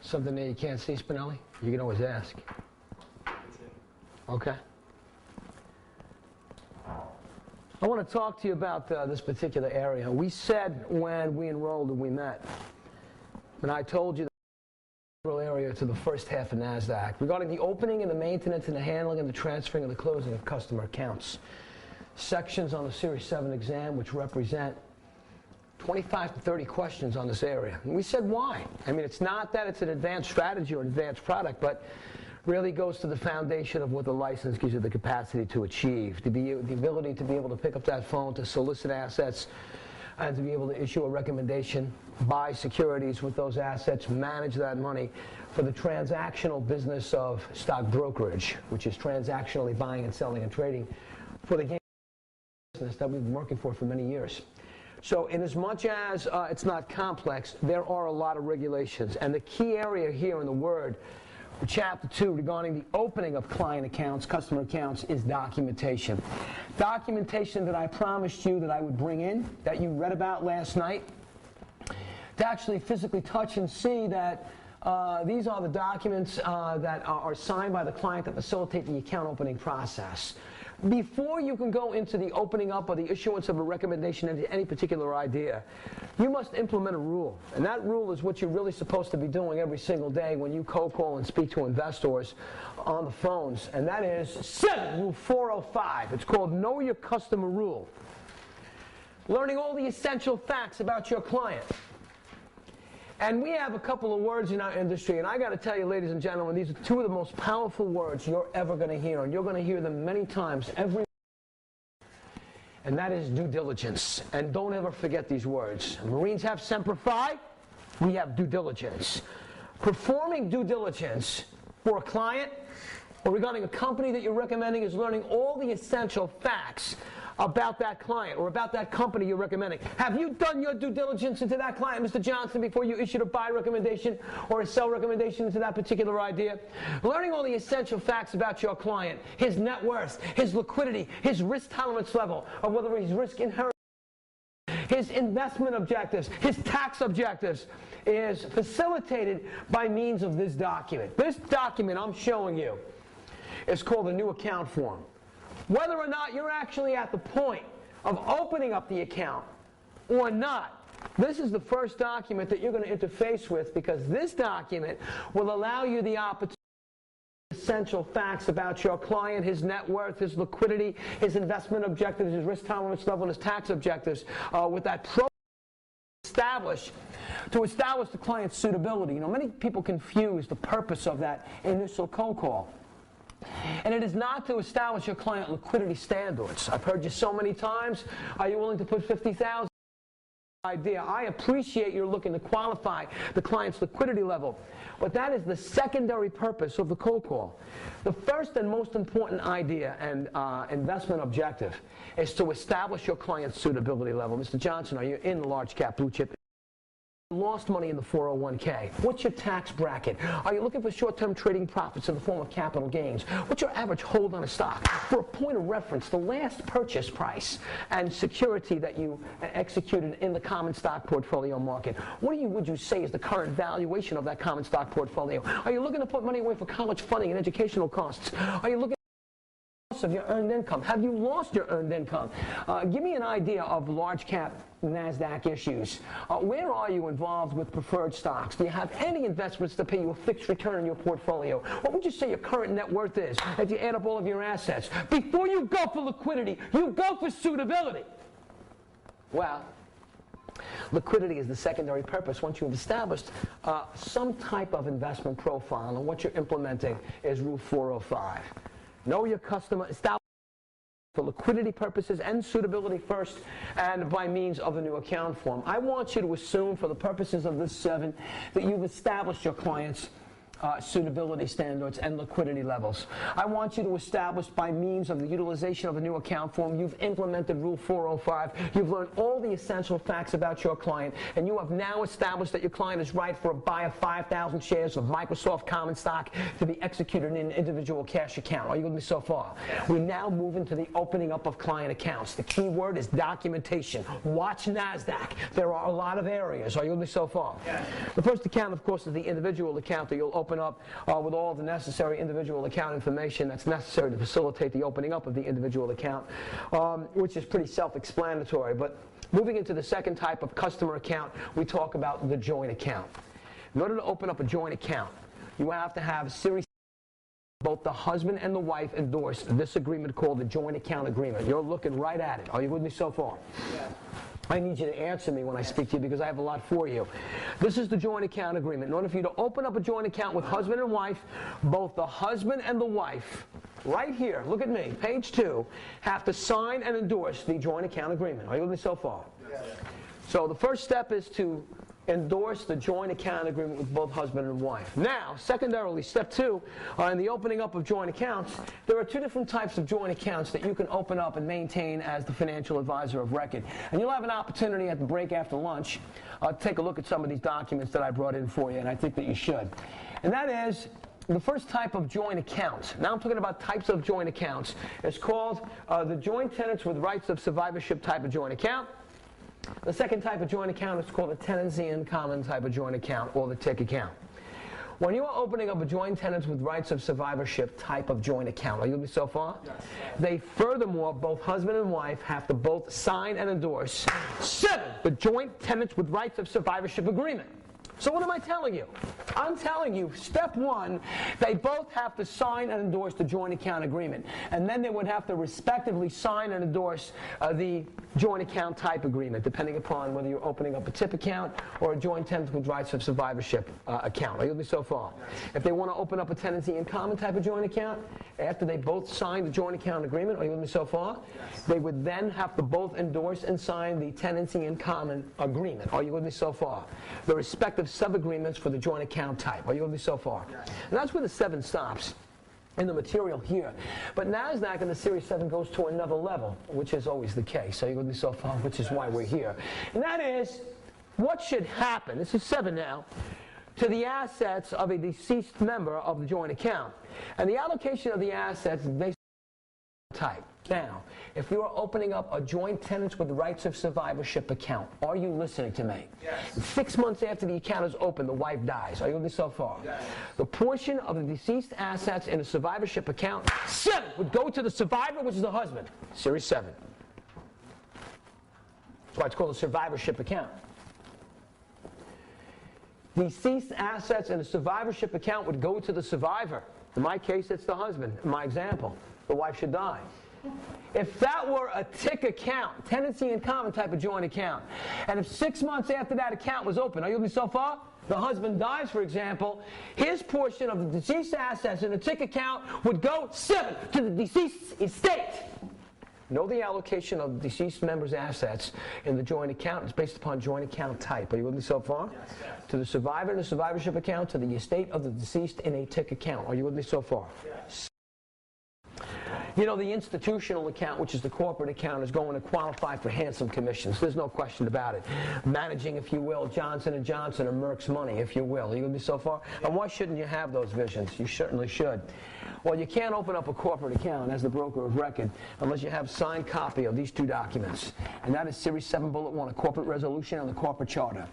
Something that you can't see, Spinelli? You can always ask. Okay. I want to talk to you about this particular area. We said when we enrolled and we met, and I told you the area to the first half of NASDAQ regarding the opening and the maintenance and the handling and the transferring and the closing of customer accounts. Sections on the Series 7 exam which represent 25 to 30 questions on this area. And we said why. I mean, it's not that it's an advanced strategy or an advanced product, but really goes to the foundation of what the license gives you the capacity to achieve, the ability to be able to pick up that phone, to solicit assets, and to be able to issue a recommendation, buy securities with those assets, manage that money for the transactional business of stock brokerage, which is transactionally buying and selling and trading for the game business that we've been working for many years. So in as much as it's not complex, there are a lot of regulations. And the key area here in the Word, Chapter 2, regarding the opening of client accounts, customer accounts, is documentation. Documentation that I promised you that I would bring in, that you read about last night, to actually physically touch and see that these are the documents that are signed by the client that facilitate the account opening process. Before you can go into the opening up or the issuance of a recommendation into any particular idea, you must implement a rule. And that rule is what you're really supposed to be doing every single day when you cold call and speak to investors on the phones. And that is Rule 405. It's called Know Your Customer Rule. Learning all the essential facts about your client. And we have a couple of words in our industry, and I got to tell you, ladies and gentlemen, these are two of the most powerful words you're ever going to hear, and you're going to hear them many times every. And that is due diligence. And don't ever forget these words. Marines have Semper Fi. We have due diligence. Performing due diligence for a client or regarding a company that you're recommending is learning all the essential facts about that client or about that company you're recommending. Have you done your due diligence into that client, Mr. Johnson, before you issued a buy recommendation or a sell recommendation into that particular idea? Learning all the essential facts about your client, his net worth, his liquidity, his risk tolerance level, or whether he's risk inherent, his investment objectives, his tax objectives, is facilitated by means of this document. This document I'm showing you is called a new account form. Whether or not you're actually at the point of opening up the account or not, this is the first document that you're going to interface with, because this document will allow you the opportunity to know essential facts about your client, his net worth, his liquidity, his investment objectives, his risk tolerance level, and his tax objectives with that program to establish the client's suitability. You know, many people confuse the purpose of that initial cold call. And it is not to establish your client liquidity standards. I've heard you so many times, are you willing to put $50,000 idea? I appreciate you're looking to qualify the client's liquidity level, but that is the secondary purpose of the cold call. The first and most important idea and investment objective is to establish your client's suitability level. Mr. Johnson, are you in the large cap blue chip? Lost money in the 401k. What's your tax bracket? Are you looking for short-term trading profits in the form of capital gains? What's your average hold on a stock? For a point of reference, the last purchase price and security that you executed in the common stock portfolio market, would you say is the current valuation of that common stock portfolio? Are you looking to put money away for college funding and educational costs? Are you looking of your earned income? Have you lost your earned income? Give me an idea of large cap NASDAQ issues. Where are you involved with preferred stocks? Do you have any investments that pay you a fixed return in your portfolio? What would you say your current net worth is if you add up all of your assets? Before you go for liquidity, you go for suitability. Well, liquidity is the secondary purpose. Once you've established some type of investment profile, and what you're implementing is Rule 405. Know your customer, establish for liquidity purposes and suitability first, and by means of the new account form. I want you to assume, for the purposes of this 7, that you've established your client's suitability standards and liquidity levels. I want you to establish by means of the utilization of a new account form, you've implemented Rule 405, you've learned all the essential facts about your client, and you have now established that your client is right for a buy of 5,000 shares of Microsoft common stock to be executed in an individual cash account. Are you with me so far? We now move into the opening up of client accounts. The key word is documentation. Watch NASDAQ. There are a lot of areas. Are you with me so far? The first account, of course, is the individual account that you'll open up with all the necessary individual account information that's necessary to facilitate the opening up of the individual account, which is pretty self-explanatory. But moving into the second type of customer account, we talk about the joint account. In order to open up a joint account, you have to have Series both the husband and the wife endorse this agreement called the joint account agreement. You're looking right at it. Are you with me so far? Yeah. I need you to answer me when I speak to you because I have a lot for you. This is the joint account agreement. In order for you to open up a joint account with husband and wife, both the husband and the wife, right here, look at me, page 2, have to sign and endorse the joint account agreement. Are you with me so far? Yes. So the first step is to endorse the joint account agreement with both husband and wife. Now, secondarily, step 2, in the opening up of joint accounts, there are 2 different types of joint accounts that you can open up and maintain as the financial advisor of record. And you'll have an opportunity at the break after lunch to take a look at some of these documents that I brought in for you, and I think that you should. And that is the first type of joint account. Now I'm talking about types of joint accounts. It's called the joint tenants with rights of survivorship type of joint account. The second type of joint account is called a tenancy in common type of joint account, or the TIC account. When you are opening up a joint tenants with rights of survivorship type of joint account, are you with me so far? Yes. They furthermore, both husband and wife have to both sign and endorse 7, the joint tenants with rights of survivorship agreement. So what am I telling you? I'm telling you, step 1, they both have to sign and endorse the joint account agreement. And then they would have to respectively sign and endorse the joint account type agreement, depending upon whether you're opening up a TIP account or a joint tenant with rights of survivorship account. Are you with me so far? Yes. If they want to open up a tenancy in common type of joint account, after they both sign the joint account agreement, are you with me so far? Yes. They would then have to both endorse and sign the tenancy in common agreement. Are you with me so far? The respective sub-agreements for the joint account type. Are you with me so far? Yes. And that's where the 7 stops in the material here. But NASDAQ in the Series 7 goes to another level, which is always the case. Are you with me so far? Which is why we're here. And that is, what should happen, this is 7 now, to the assets of a deceased member of the joint account. And the allocation of the assets is based on type. Now, if you are opening up a joint tenants with rights of survivorship account, are you listening to me? Yes. 6 months after the account is open, the wife dies. Are you with me so far? Yes. The portion of the deceased assets in a survivorship account, 7, would go to the survivor, which is the husband. Series 7. That's why it's called a survivorship account. Deceased assets in a survivorship account would go to the survivor. In my case, it's the husband. In my example, the wife should die. If that were a TIC account, tenancy in common type of joint account, and if 6 months after that account was open, are you with me so far? The husband dies, for example, his portion of the deceased assets in the TIC account would go 7 to the deceased estate. Know the allocation of the deceased member's assets in the joint account is based upon joint account type. Are you with me so far? Yes, yes. To the survivor in a survivorship account, to the estate of the deceased in a TIC account. Are you with me so far? Yes. You know, the institutional account, which is the corporate account, is going to qualify for handsome commissions. There's no question about it. Managing, if you will, Johnson & Johnson or Merck's money, if you will. Are you with me so far? And why shouldn't you have those visions? You certainly should. Well, you can't open up a corporate account as the broker of record unless you have a signed copy of these 2 documents. And that is Series 7 Bullet 1, a corporate resolution and the corporate charter.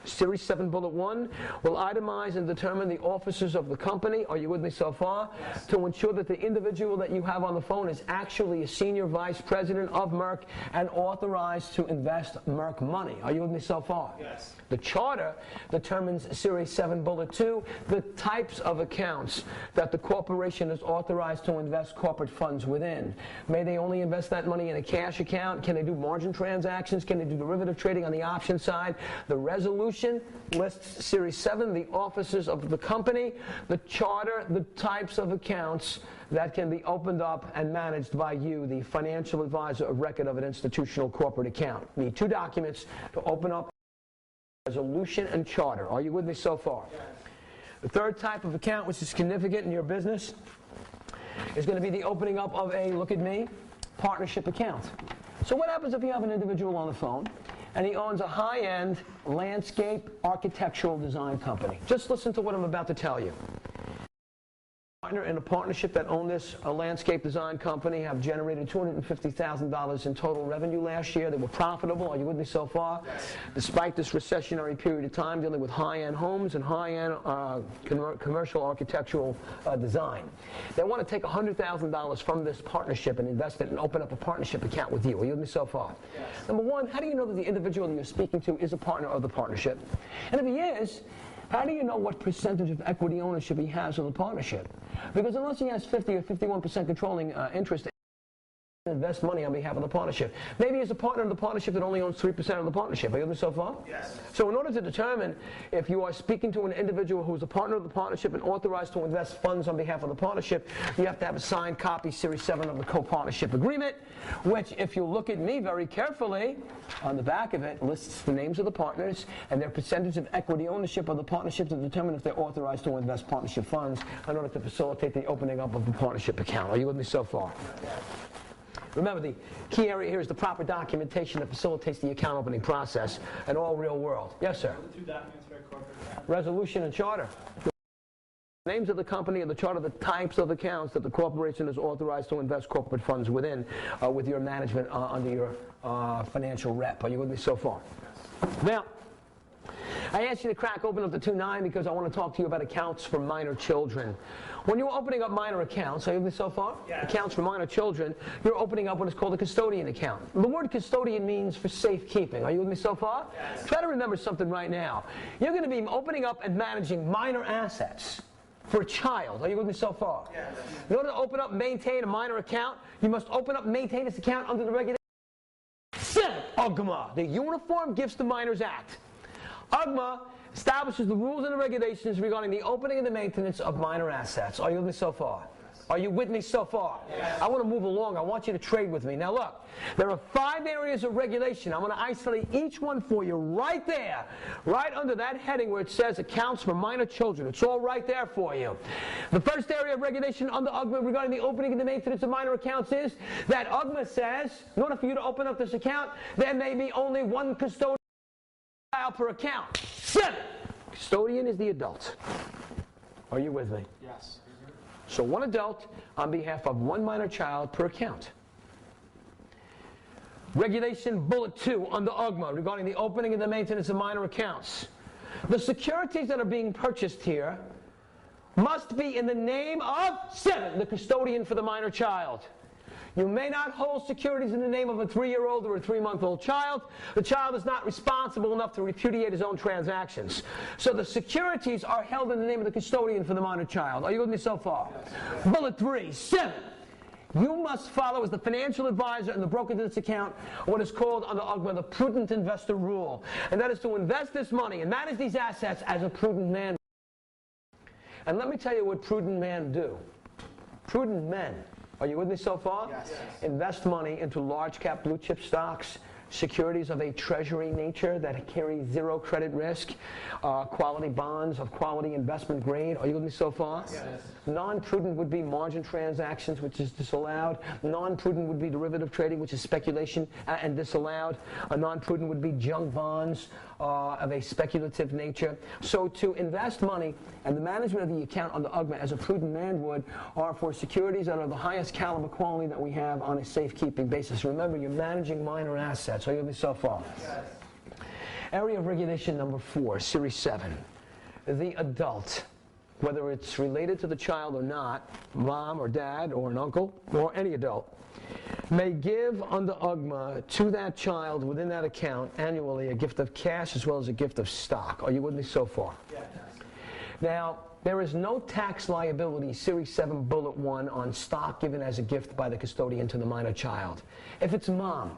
Series 7 Bullet 1 will itemize and determine the officers of the company, are you with me so far? Yes. To ensure that the individual that you have on the phone is actually a senior vice president of Merck and authorized to invest Merck money. Are you with me so far? Yes. The charter determines Series 7 Bullet 2, the types of accounts that the corporation is authorized to invest corporate funds within. May they only invest that money in a cash account? Can they do margin transactions? Can they do derivative trading on the option side? The resolution lists Series 7, the officers of the company, the charter, the types of accounts that can be opened up and managed by you, the financial advisor of record of an institutional corporate account. You need 2 documents to open up resolution and charter. Are you with me so far? Yes. The third type of account, which is significant in your business, is going to be the opening up of a, look at me, partnership account. So what happens if you have an individual on the phone and he owns a high-end landscape architectural design company? Just listen to what I'm about to tell you. Partner in a partnership that owned this landscape design company have generated $250,000 in total revenue last year. They were profitable. Are you with me so far? Yes. Despite this recessionary period of time, dealing with high-end homes and high-end commercial architectural design. They want to take $100,000 from this partnership and invest it and open up a partnership account with you. Are you with me so far? Yes. Number one, how do you know that the individual that you're speaking to is a partner of the partnership? And if he is, how do you know what percentage of equity ownership he has in the partnership? Because unless he has 50 or 51% controlling interest, invest money on behalf of the partnership. Maybe he's a partner of the partnership that only owns 3% of the partnership. Are you with me so far? Yes. So in order to determine if you are speaking to an individual who's a partner of the partnership and authorized to invest funds on behalf of the partnership, you have to have a signed copy, Series 7 of the co-partnership agreement, which, if you look at me very carefully, on the back of it lists the names of the partners and their percentage of equity ownership of the partnership to determine if they're authorized to invest partnership funds in order to facilitate the opening up of the partnership account. Are you with me so far? Yes. Remember, the key area here is the proper documentation that facilitates the account opening process in all real world. Yes, sir? The two documents for a corporate account. Resolution and charter. The names of the company and the chart of the types of accounts that the corporation is authorized to invest corporate funds within with your management under your financial rep. Are you with me so far? Yes. Now, I asked you to crack open up the 2.9 because I want to talk to you about accounts for minor children. When you're opening up minor accounts, are you with me so far? Yes. Accounts for minor children, you're opening up what is called a custodian account. The word custodian means for safekeeping. Are you with me so far? Yes. Try to remember something right now. You're going to be opening up and managing minor assets for a child. Are you with me so far? Yes. In order to open up and maintain a minor account, you must open up and maintain this account under the regulations. UGMA, the Uniform Gifts to Minors Act. UGMA establishes the rules and the regulations regarding the opening and the maintenance of minor assets. Are you with me so far? Yes. Are you with me so far? Yes. I want to move along. I want you to trade with me. Now look, there are 5 areas of regulation. I'm going to isolate each one for you right there, right under that heading where it says accounts for minor children. It's all right there for you. The first area of regulation under UGMA regarding the opening and the maintenance of minor accounts is that UGMA says, in order for you to open up this account, there may be only one custodian per account. 7. Custodian is the adult. Are you with me? Yes. So one adult on behalf of one minor child per account. Regulation Bullet 2 under UGMA regarding the opening and the maintenance of minor accounts. The securities that are being purchased here must be in the name of 7, the custodian for the minor child. You may not hold securities in the name of a 3-year-old or a 3-month-old child. The child is not responsible enough to repudiate his own transactions. So the securities are held in the name of the custodian for the minor child. Are you with me so far? Yes. Bullet 3, 7. You must follow as the financial advisor and the broker to this account what is called under UGMA the prudent investor rule. And that is to invest this money and manage these assets as a prudent man. And let me tell you what prudent men do. Prudent men. Are you with me so far? Yes. Invest money into large cap blue chip stocks, securities of a treasury nature that carry 0 credit risk, quality bonds of quality investment grade. Are you with me so far? Yes. Non-prudent would be margin transactions, which is disallowed. Non-prudent would be derivative trading, which is speculation and disallowed. Non-prudent would be junk bonds of a speculative nature. So to invest money and the management of the account on the UGMA as a prudent man would are for securities that are the highest caliber quality that we have on a safekeeping basis. Remember, you're managing minor assets. Are you with me so far? Yes. Area of regulation number 4, Series 7. The adult, whether it's related to the child or not, mom or dad or an uncle or any adult, may give under UGMA to that child within that account annually a gift of cash as well as a gift of stock. Are you with me so far? Yes. Now, there is no tax liability, Series 7 Bullet 1, on stock given as a gift by the custodian to the minor child. If it's mom,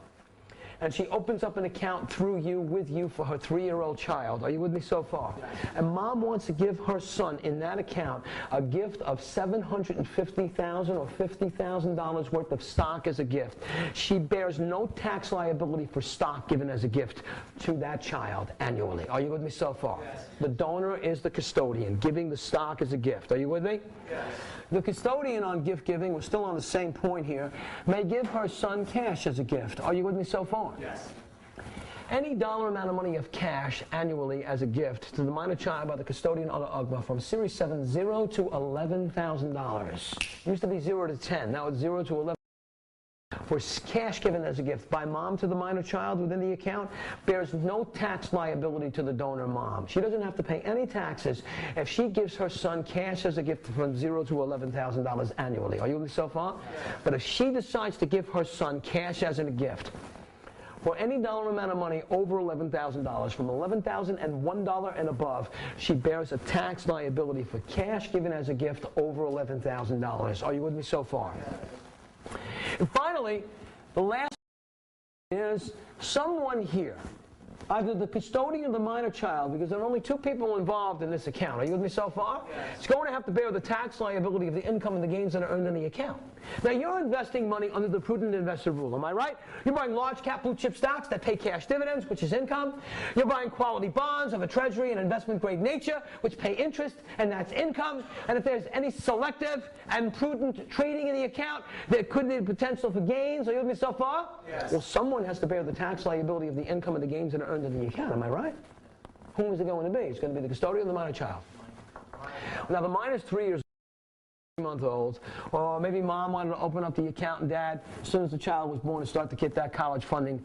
and she opens up an account through you, with you, for her 3-year-old child. Are you with me so far? Yes. And mom wants to give her son in that account a gift of $750,000 or $50,000 worth of stock as a gift. She bears no tax liability for stock given as a gift to that child annually. Are you with me so far? Yes. The donor is the custodian, giving the stock as a gift. Are you with me? Yes. The custodian on gift giving, we're still on the same point here, may give her son cash as a gift. Are you with me so far? Yes. Any dollar amount of money of cash annually as a gift to the minor child by the custodian or the UGMA from Series 7, $0 to $11,000. Used to be 0 to 10, now it's 0 to 11. For cash given as a gift by mom to the minor child within the account bears no tax liability to the donor mom. She doesn't have to pay any taxes if she gives her son cash as a gift from $0 to $11,000 annually. Are you with me so far? Yeah. But if she decides to give her son cash as a gift for any dollar amount of money over $11,000, from $11,001 and above, she bears a tax liability for cash given as a gift over $11,000. Are you with me so far? Yeah. And finally, the last is someone here, either the custodian or the minor child, because there are only 2 people involved in this account. Are you with me so far? Yes. It's going to have to bear the tax liability of the income and the gains that are earned in the account. Now, you're investing money under the prudent investor rule, am I right? You're buying large cap blue chip stocks that pay cash dividends, which is income. You're buying quality bonds of a treasury and investment grade nature, which pay interest, and that's income. And if there's any selective and prudent trading in the account, there could be potential for gains. Are you with me so far? Yes. Well, someone has to bear the tax liability of the income and the gains that are earned in the account, am I right? Whom is it going to be? It's going to be the custodian or the minor child. Now, the minor's 3 years month old, or maybe mom wanted to open up the account and dad, as soon as the child was born, to start to get that college funding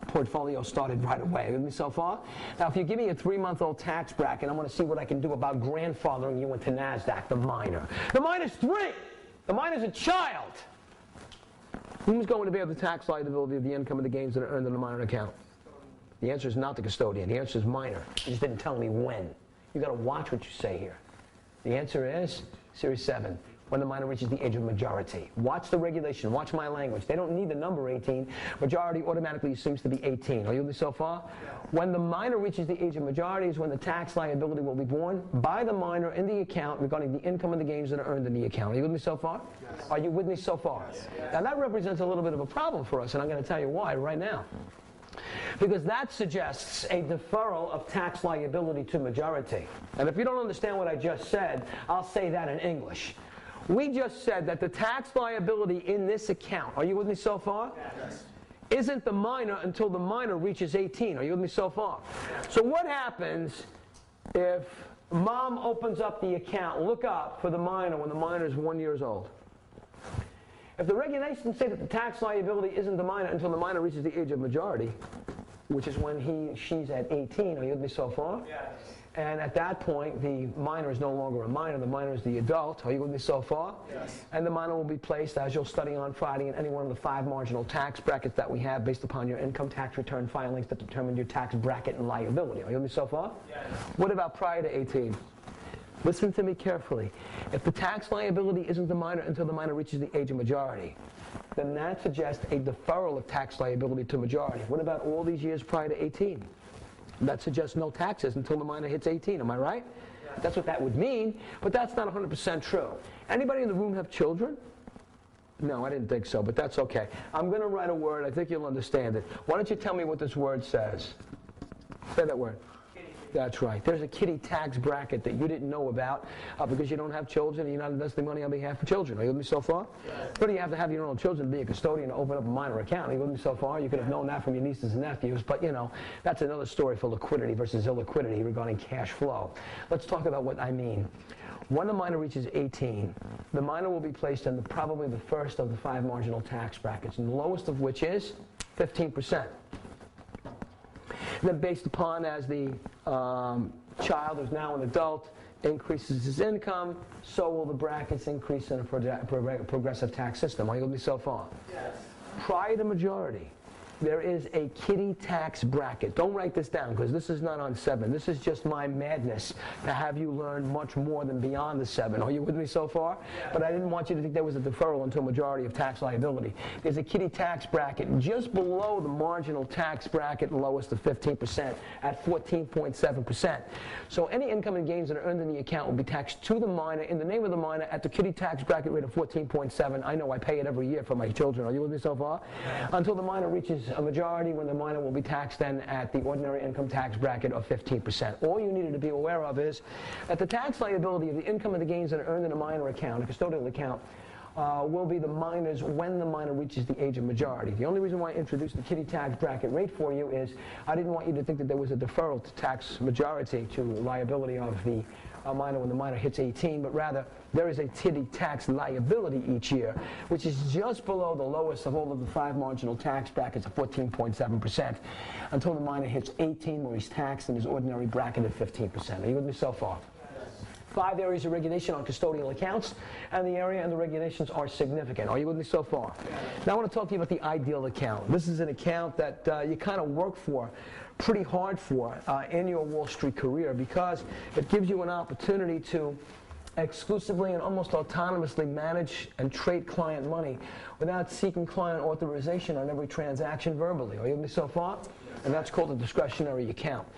portfolio started right away. With me so far? Now, if you give me a 3-month-old tax bracket, I want to see what I can do about grandfathering you into NASDAQ, the minor. The minor's 3. The minor's a child. Who's going to bear the tax liability of the income and the gains that are earned in the minor account? The answer is not the custodian. The answer is minor. You just didn't tell me when. You've got to watch what you say here. The answer is Series 7, when the minor reaches the age of majority. Watch the regulation. Watch my language. They don't need the number 18. Majority automatically assumes to be 18. Are you with me so far? Yeah. When the minor reaches the age of majority is when the tax liability will be borne by the minor in the account regarding the income and the gains that are earned in the account. Are you with me so far? Yes. Are you with me so far? Yes. Now, that represents a little bit of a problem for us, and I'm going to tell you why right now. Because that suggests a deferral of tax liability to majority. And if you don't understand what I just said, I'll say that in English. We just said that the tax liability in this account, are you with me so far? Yes. Isn't the minor until the minor reaches 18. Are you with me so far? So what happens if mom opens up the account, look up for the minor when the minor is 1 year old? If the regulations say that the tax liability isn't the minor until the minor reaches the age of majority, which is when she's at 18, are you with me so far? Yes. And at that point, the minor is no longer a minor, the minor is the adult. Are you with me so far? Yes. And the minor will be placed, as you'll study on Friday, in any one of the 5 marginal tax brackets that we have based upon your income tax return filings that determine your tax bracket and liability. Are you with me so far? Yes. What about prior to 18? Listen to me carefully. If the tax liability isn't the minor until the minor reaches the age of majority, then that suggests a deferral of tax liability to majority. What about all these years prior to 18? That suggests no taxes until the minor hits 18. Am I right? Yes. That's what that would mean, but that's not 100% true. Anybody in the room have children? No, I didn't think so, but that's okay. I'm going to write a word. I think you'll understand it. Why don't you tell me what this word says? Say that word. That's right. There's a kiddie tax bracket that you didn't know about because you don't have children and you're not investing money on behalf of children. Are you with me so far? Yes. But do you have to have your own children to be a custodian to open up a minor account? Are you with me so far? You could have known that from your nieces and nephews, but you know, that's another story for liquidity versus illiquidity regarding cash flow. Let's talk about what I mean. When the minor reaches 18, the minor will be placed in probably the first of the 5 marginal tax brackets, and the lowest of which is 15%. Then based upon as the child who's now an adult increases his income, so will the brackets increase in a progressive tax system. Are you with me so far? Yes. Prior to majority, there is a kiddie tax bracket. Don't write this down because this is not on 7. This is just my madness to have you learn much more than beyond the 7. Are you with me so far? But I didn't want you to think there was a deferral until majority of tax liability. There's a kiddie tax bracket just below the marginal tax bracket, lowest of 15% at 14.7%. So any income and gains that are earned in the account will be taxed to the minor in the name of the minor at the kiddie tax bracket rate of 14.7. I know I pay it every year for my children. Are you with me so far? Until the minor reaches a majority, when the minor will be taxed then at the ordinary income tax bracket of 15%. All you needed to be aware of is that the tax liability of the income and the gains that are earned in a minor account, a custodial account, will be the minor's when the minor reaches the age of majority. The only reason why I introduced the kiddie tax bracket rate for you is I didn't want you to think that there was a deferral to tax majority to liability of the minor when the minor hits 18, but rather there is a kiddie tax liability each year, which is just below the lowest of all of the 5 marginal tax brackets of 14.7% until the minor hits 18, where he's taxed in his ordinary bracket of 15%. Are you with me so far? 5 areas of regulation on custodial accounts, and the area and the regulations are significant. Are you with me so far? Now I want to talk to you about the ideal account. This is an account that you kind of work for pretty hard for in your Wall Street career because it gives you an opportunity to exclusively and almost autonomously manage and trade client money without seeking client authorization on every transaction verbally. Are you with me so far? And that's called a discretionary account.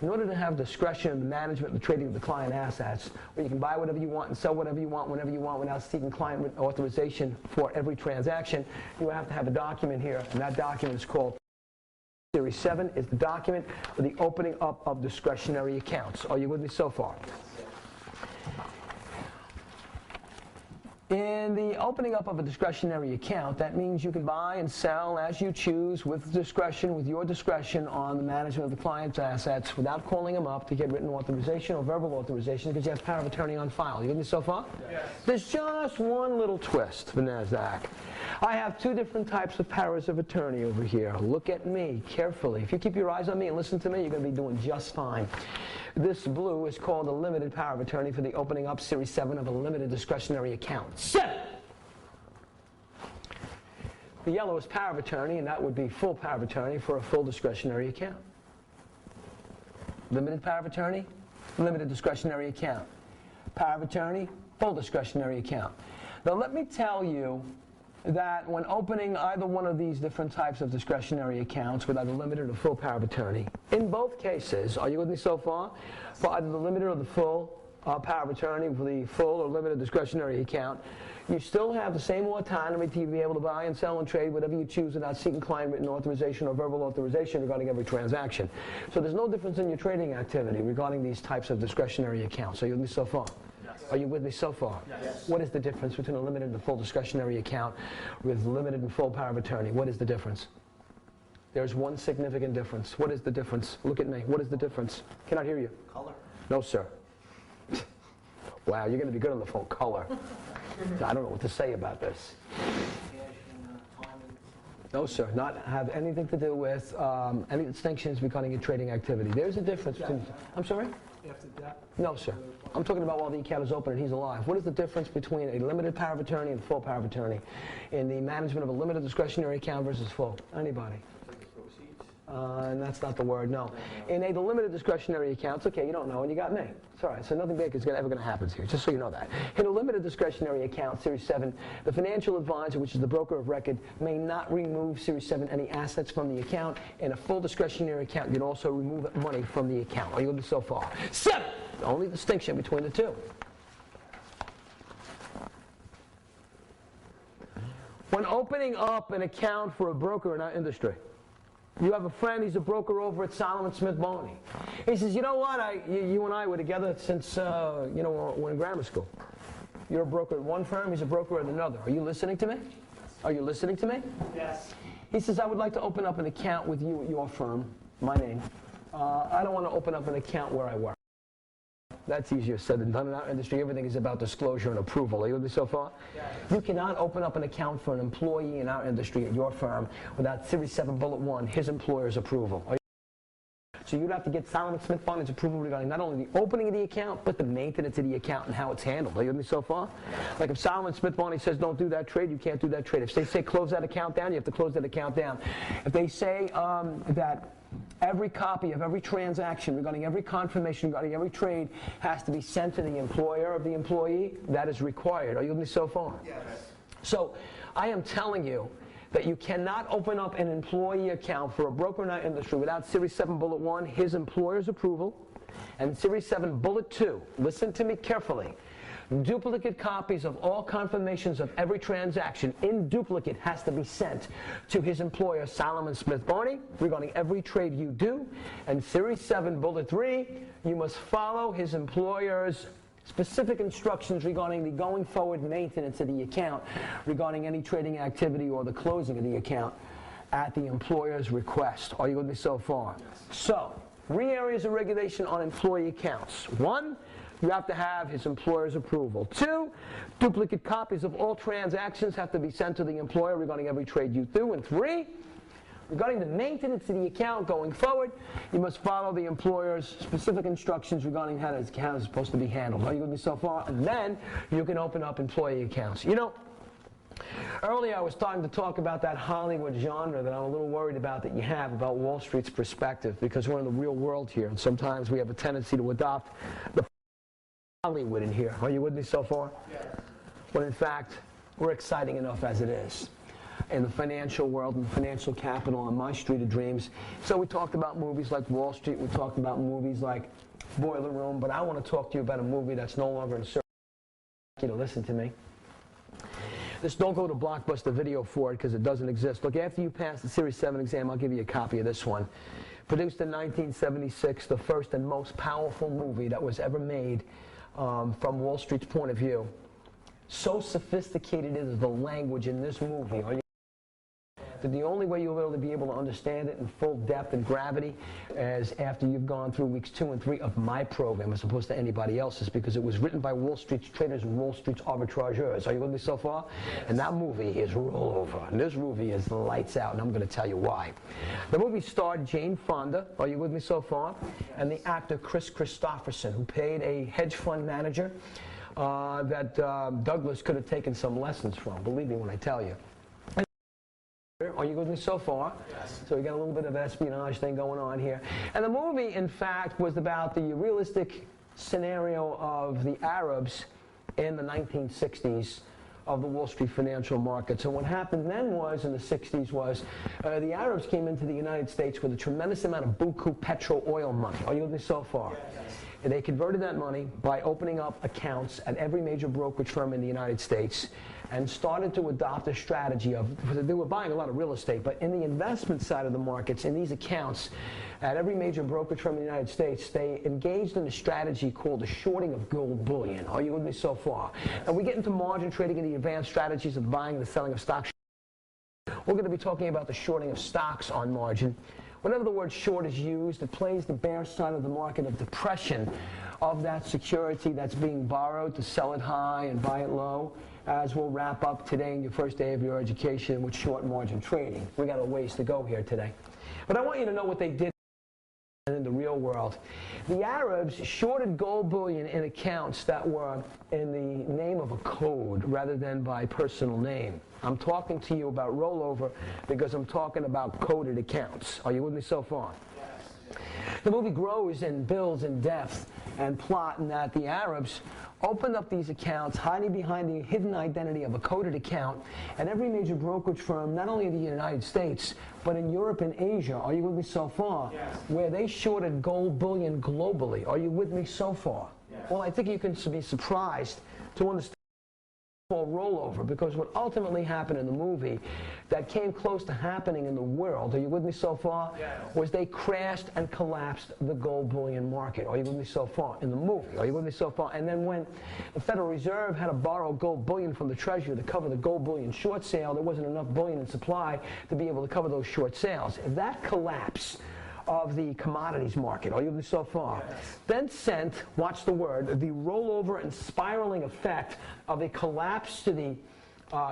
In order to have discretion in the management and the trading of the client assets, where you can buy whatever you want and sell whatever you want whenever you want without seeking client authorization for every transaction, you have to have a document here, and that document is called Series 7 is the document for the opening up of discretionary accounts. Are you with me so far? In the opening up of a discretionary account, that means you can buy and sell as you choose with discretion, with your discretion on the management of the client's assets without calling them up to get written authorization or verbal authorization because you have power of attorney on file. You with me so far? Yes. There's just one little twist for NASDAQ. I have 2 different types of powers of attorney over here. Look at me carefully. If you keep your eyes on me and listen to me, you're going to be doing just fine. This blue is called a limited power of attorney for the opening up Series 7 of a limited discretionary account. 7! The yellow is power of attorney, and that would be full power of attorney for a full discretionary account. Limited power of attorney, limited discretionary account. Power of attorney, full discretionary account. Now let me tell you that when opening either one of these different types of discretionary accounts with either limited or full power of attorney, in both cases, are you with me so far? For either the limited or the full power of attorney for the full or limited discretionary account, you still have the same autonomy to be able to buy and sell and trade whatever you choose without seeking client written authorization or verbal authorization regarding every transaction. So there's no difference in your trading activity regarding these types of discretionary accounts. Are you with me so far? Are you with me so far? Yes. What is the difference between a limited and full discretionary account with limited and full power of attorney? What is the difference? There's one significant difference. What is the difference? Look at me. What is the difference? Cannot hear you. Color. No, sir. Wow, you're going to be good on the phone. Color. I don't know what to say about this. No, sir. Not have anything to do with any distinctions regarding your trading activity. There's a difference between... I'm sorry? No, sir. I'm talking about while the account is open and he's alive. What is the difference between a limited power of attorney and full power of attorney in the management of a limited discretionary account versus full? Anybody? And that's not the word, no. In a limited discretionary account, it's okay, you don't know, and you got me. It's all right, so nothing big is ever going to happen here, just so you know that. In a limited discretionary account, Series 7, the financial advisor, which is the broker of record, may not remove Series 7 any assets from the account. In a full discretionary account, you can also remove money from the account. Are you with me so far? 7! The only distinction between the two. When opening up an account for a broker in our industry, you have a friend, he's a broker over at Solomon Smith Boney. He says, you know what, you and I were together since, we're in grammar school. You're a broker at one firm, he's a broker at another. Are you listening to me? Are you listening to me? Yes. He says, I would like to open up an account with you at your firm, my name. I don't want to open up an account where I work. That's easier said than done in our industry. Everything is about disclosure and approval. Are you with me so far? Yes. You cannot open up an account for an employee in our industry at your firm without Series 7 Bullet 1, his employer's approval. So you'd have to get Solomon Smith Barney's approval regarding not only the opening of the account, but the maintenance of the account and how it's handled. Are you with me so far? Like if Solomon Smith Barney says don't do that trade, you can't do that trade. If they say close that account down, you have to close that account down. If they say that every copy of every transaction regarding every confirmation regarding every trade has to be sent to the employer of the employee, that is required. Are you with me so far? Yes. So I am telling you that you cannot open up an employee account for a broker in our industry without Series 7 Bullet 1, his employer's approval, and Series 7 Bullet 2, listen to me carefully, duplicate copies of all confirmations of every transaction in duplicate has to be sent to his employer, Solomon Smith Barney, regarding every trade you do. And Series 7 Bullet 3, you must follow his employer's specific instructions regarding the going forward maintenance of the account, regarding any trading activity or the closing of the account at the employer's request. Are you with me so far? Yes. So, 3 areas of regulation on employee accounts. 1, you have to have his employer's approval. 2, duplicate copies of all transactions have to be sent to the employer regarding every trade you do. And 3, regarding the maintenance of the account going forward, you must follow the employer's specific instructions regarding how this account is supposed to be handled. Are you with me so far? And then you can open up employee accounts. You know, earlier I was starting to talk about that Hollywood genre that I'm a little worried about that you have about Wall Street's perspective, because we're in the real world here, and sometimes we have a tendency to adopt the Hollywood in here. Are you with me so far? Yes. When in fact, we're exciting enough as it is in the financial world and financial capital on my street of dreams. So we talked about movies like Wall Street, we talked about movies like Boiler Room, but I want to talk to you about a movie that's no longer in service. You to listen to me. Just don't go to Blockbuster Video for it because it doesn't exist. Look, after you pass the Series 7 exam, I'll give you a copy of this one. Produced in 1976, the first and most powerful movie that was ever made from Wall Street's point of view. So sophisticated is the language in this movie. That the only way you'll be able to understand it in full depth and gravity is after you've gone through weeks 2 and 3 of my program as opposed to anybody else's, because it was written by Wall Street's traders and Wall Street's arbitrageurs. Are you with me so far? Yes. And that movie is rollover. And this movie is lights out, and I'm going to tell you why. The movie starred Jane Fonda, are you with me so far? And the actor Chris Christopherson, who played a hedge fund manager that Douglas could have taken some lessons from, believe me when I tell you. Are you with me so far? Yes. So we got a little bit of espionage thing going on here. And the movie, in fact, was about the realistic scenario of the Arabs in the 1960s of the Wall Street financial markets. And what happened then was, in the 60s, was the Arabs came into the United States with a tremendous amount of buku petro oil money. Are you with me so far? Yes. And they converted that money by opening up accounts at every major brokerage firm in the United States and started to adopt a strategy of, they were buying a lot of real estate, but in the investment side of the markets, in these accounts, at every major brokerage firm in the United States, they engaged in a strategy called the shorting of gold bullion. Are you with me so far? And we get into margin trading and the advanced strategies of buying and the selling of stocks. We're going to be talking about the shorting of stocks on margin. Whenever the word short is used, it plays the bear side of the market of depression of that security that's being borrowed to sell it high and buy it low, as we'll wrap up today in your first day of your education with short margin trading. We got a ways to go here today. But I want you to know what they did in the real world. The Arabs shorted gold bullion in accounts that were in the name of a code rather than by personal name. I'm talking to you about rollover because I'm talking about coded accounts. Are you with me so far? Yes. The movie grows and builds in depth and plot in that the Arabs opened up these accounts hiding behind the hidden identity of a coded account at every major brokerage firm, not only in the United States, but in Europe and Asia. Are you with me so far? Yes. Where they shorted gold bullion globally. Are you with me so far? Yes. Well, I think you can be surprised to understand rollover, because what ultimately happened in the movie that came close to happening in the world, are you with me so far? Yes. Was they crashed and collapsed the gold bullion market. Are you with me so far? In the movie, are you with me so far? And then when the Federal Reserve had to borrow gold bullion from the Treasury to cover the gold bullion short sale, there wasn't enough bullion in supply to be able to cover those short sales. That collapse of the commodities market, are you with me so far? Yes. Then sent, watch the word, the rollover and spiraling effect of a collapse to the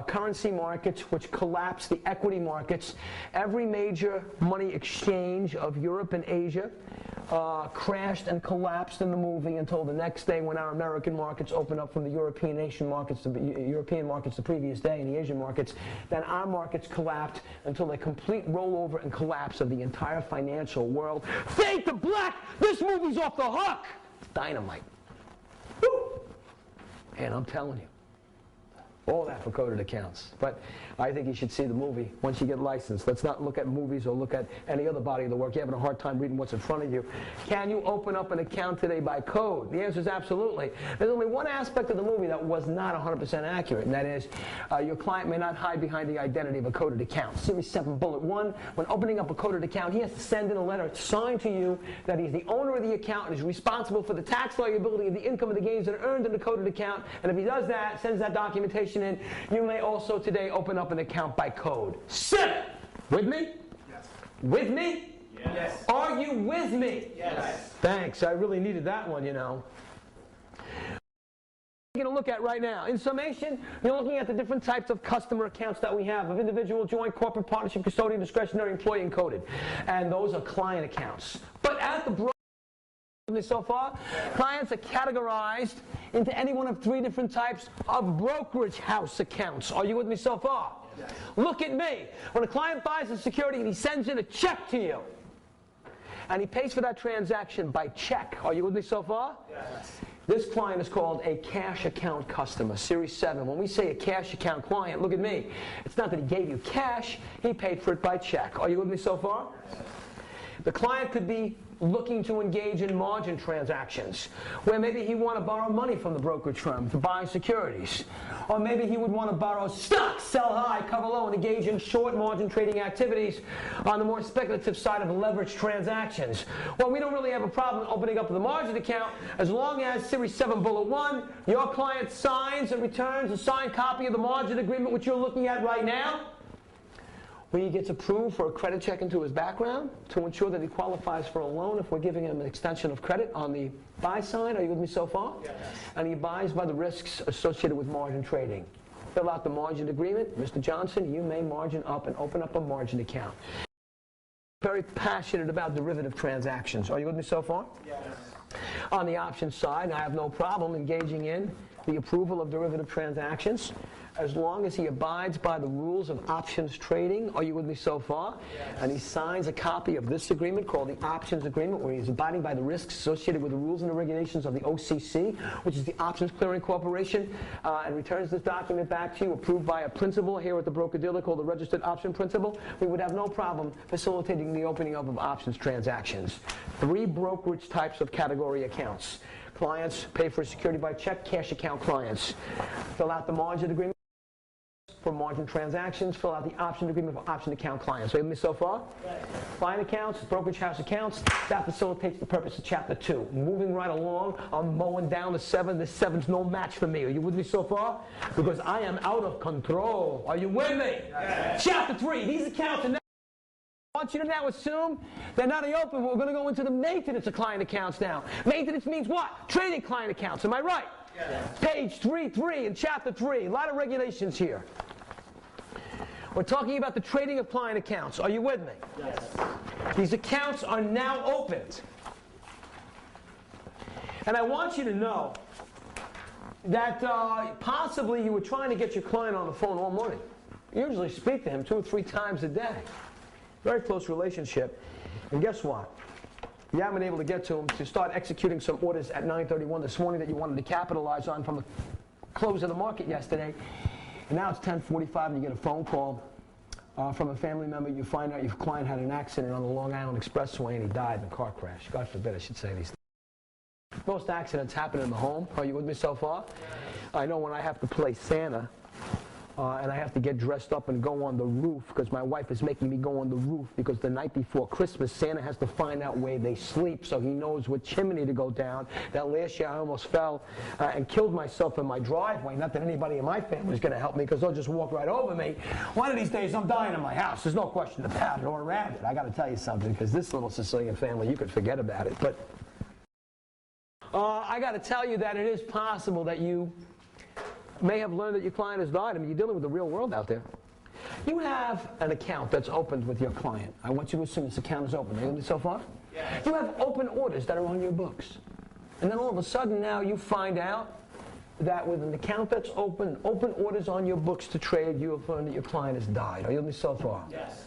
currency markets, which collapsed the equity markets. Every major money exchange of Europe and Asia crashed and collapsed in the movie until the next day when our American markets opened up from the European markets the previous day and the Asian markets. Then our markets collapsed until a complete rollover and collapse of the entire financial world. Fade to black! This movie's off the hook! It's dynamite. Woo! And I'm telling you, all that for coded accounts. But I think you should see the movie once you get licensed. Let's not look at movies or look at any other body of the work. You're having a hard time reading what's in front of you. Can you open up an account today by code? The answer is absolutely. There's only one aspect of the movie that was not 100% accurate, and that is your client may not hide behind the identity of a coded account. Series 7, Bullet 1, when opening up a coded account, he has to send in a letter signed to you that he's the owner of the account and is responsible for the tax liability of the income of the gains that are earned in the coded account. And if he does that, sends that documentation in, you may also today open up an account by code. 7. With me? Yes. With me? Yes. Are you with me? Yes. Thanks. I really needed that one, you know. We're going to look at right now. In summation, you're looking at the different types of customer accounts that we have of individual, joint, corporate, partnership, custodian, discretionary, employee, and coded. And those are client accounts. But at the broker so far, clients are categorized into any one of 3 different types of brokerage house accounts. Are you with me so far? Yes. Look at me. When a client buys a security and he sends in a check to you, and he pays for that transaction by check. Are you with me so far? Yes. This client is called a cash account customer, Series 7. When we say a cash account client, look at me. It's not that he gave you cash, he paid for it by check. Are you with me so far? Yes. The client could be looking to engage in margin transactions, where maybe he want to borrow money from the brokerage firm to buy securities. Or maybe he would want to borrow stocks, sell high, cover low, and engage in short margin trading activities on the more speculative side of leveraged transactions. Well, we don't really have a problem opening up the margin account as long as Series 7 Bullet 1, your client signs and returns a signed copy of the margin agreement, which you're looking at right now, where he gets approved for a credit check into his background to ensure that he qualifies for a loan if we're giving him an extension of credit on the buy side. Are you with me so far? Yes. And he buys by the risks associated with margin trading. Fill out the margin agreement. Mr. Johnson, you may margin up and open up a margin account. Very passionate about derivative transactions. Are you with me so far? Yes. On the options side, I have no problem engaging in the approval of derivative transactions as long as he abides by the rules of options trading. Are you with me so far? Yes. And he signs a copy of this agreement called the options agreement, where he's abiding by the risks associated with the rules and the regulations of the OCC, which is the Options Clearing Corporation, and returns this document back to you approved by a principal here at the broker-dealer called the Registered Option Principal. We would have no problem facilitating the opening up of options transactions. 3 brokerage types of category accounts. Clients pay for security by check, cash account clients. Fill out the margin agreement for margin transactions, fill out the option agreement for option account clients. Are you with me so far? Right. Client accounts, brokerage house accounts, that facilitates the purpose of Chapter 2. Moving right along, I'm mowing down the 7. This 7's no match for me. Are you with me so far? Because I am out of control. Are you with me? Yes. Chapter 3, these accounts are now, I want you to now assume they're not open. We're going to go into the maintenance of client accounts now. Maintenance means what? Trading client accounts. Am I right? Yes. Page 3.3 in Chapter 3. A lot of regulations here. We're talking about the trading of client accounts. Are you with me? Yes. These accounts are now opened. And I want you to know that possibly you were trying to get your client on the phone all morning. You usually speak to him 2 or 3 times a day. Very close relationship. And guess what? You haven't been able to get to him to start executing some orders at 9:31 this morning that you wanted to capitalize on from the close of the market yesterday. And now it's 10:45 and you get a phone call from a family member. You find out your client had an accident on the Long Island Expressway and he died in a car crash. God forbid I should say these things. Most accidents happen in the home. Are you with me so far? I know when I have to play Santa and I have to get dressed up and go on the roof because my wife is making me go on the roof because the night before Christmas Santa has to find out where they sleep so he knows what chimney to go down. That last year I almost fell and killed myself in my driveway. Not that anybody in my family is going to help me because they'll just walk right over me. One of these days I'm dying in my house. There's no question about it or around it. I got to tell you something because this little Sicilian family, you could forget about it. But I got to tell you that it is possible that you may have learned that your client has died. I mean, you're dealing with the real world out there. You have an account that's opened with your client. I want you to assume this account is open. Are you with me so far? Yes. You have open orders that are on your books. And then all of a sudden now you find out that with an account that's open orders on your books to trade, you have learned that your client has died. Are you with me so far? Yes.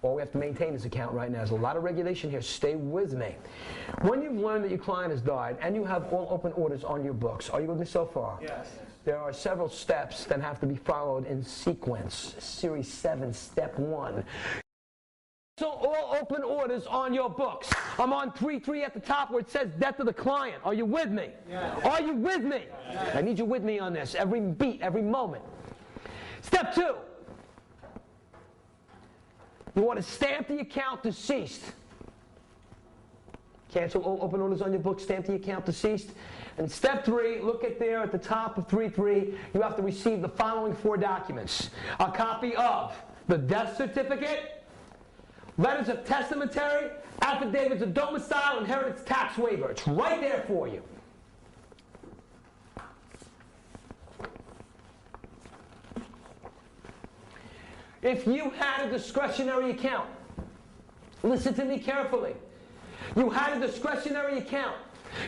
Well, we have to maintain this account right now. There's a lot of regulation here. Stay with me. When you've learned that your client has died and you have all open orders on your books, are you with me so far? Yes. There are several steps that have to be followed in sequence. Series 7, Step 1. So all open orders on your books. I'm on 3.3 at the top where it says death of the client. Are you with me? Yes. Are you with me? Yes. I need you with me on this. Every beat, every moment. Step 2. You want to stamp the account deceased. Cancel all open orders on your book, stamp the account deceased. And step 3, look at there at the top of 3.3, you have to receive the following 4 documents. A copy of the death certificate, letters of testamentary, affidavits of domicile, inheritance tax waiver. It's right there for you. If you had a discretionary account, listen to me carefully. You had a discretionary account.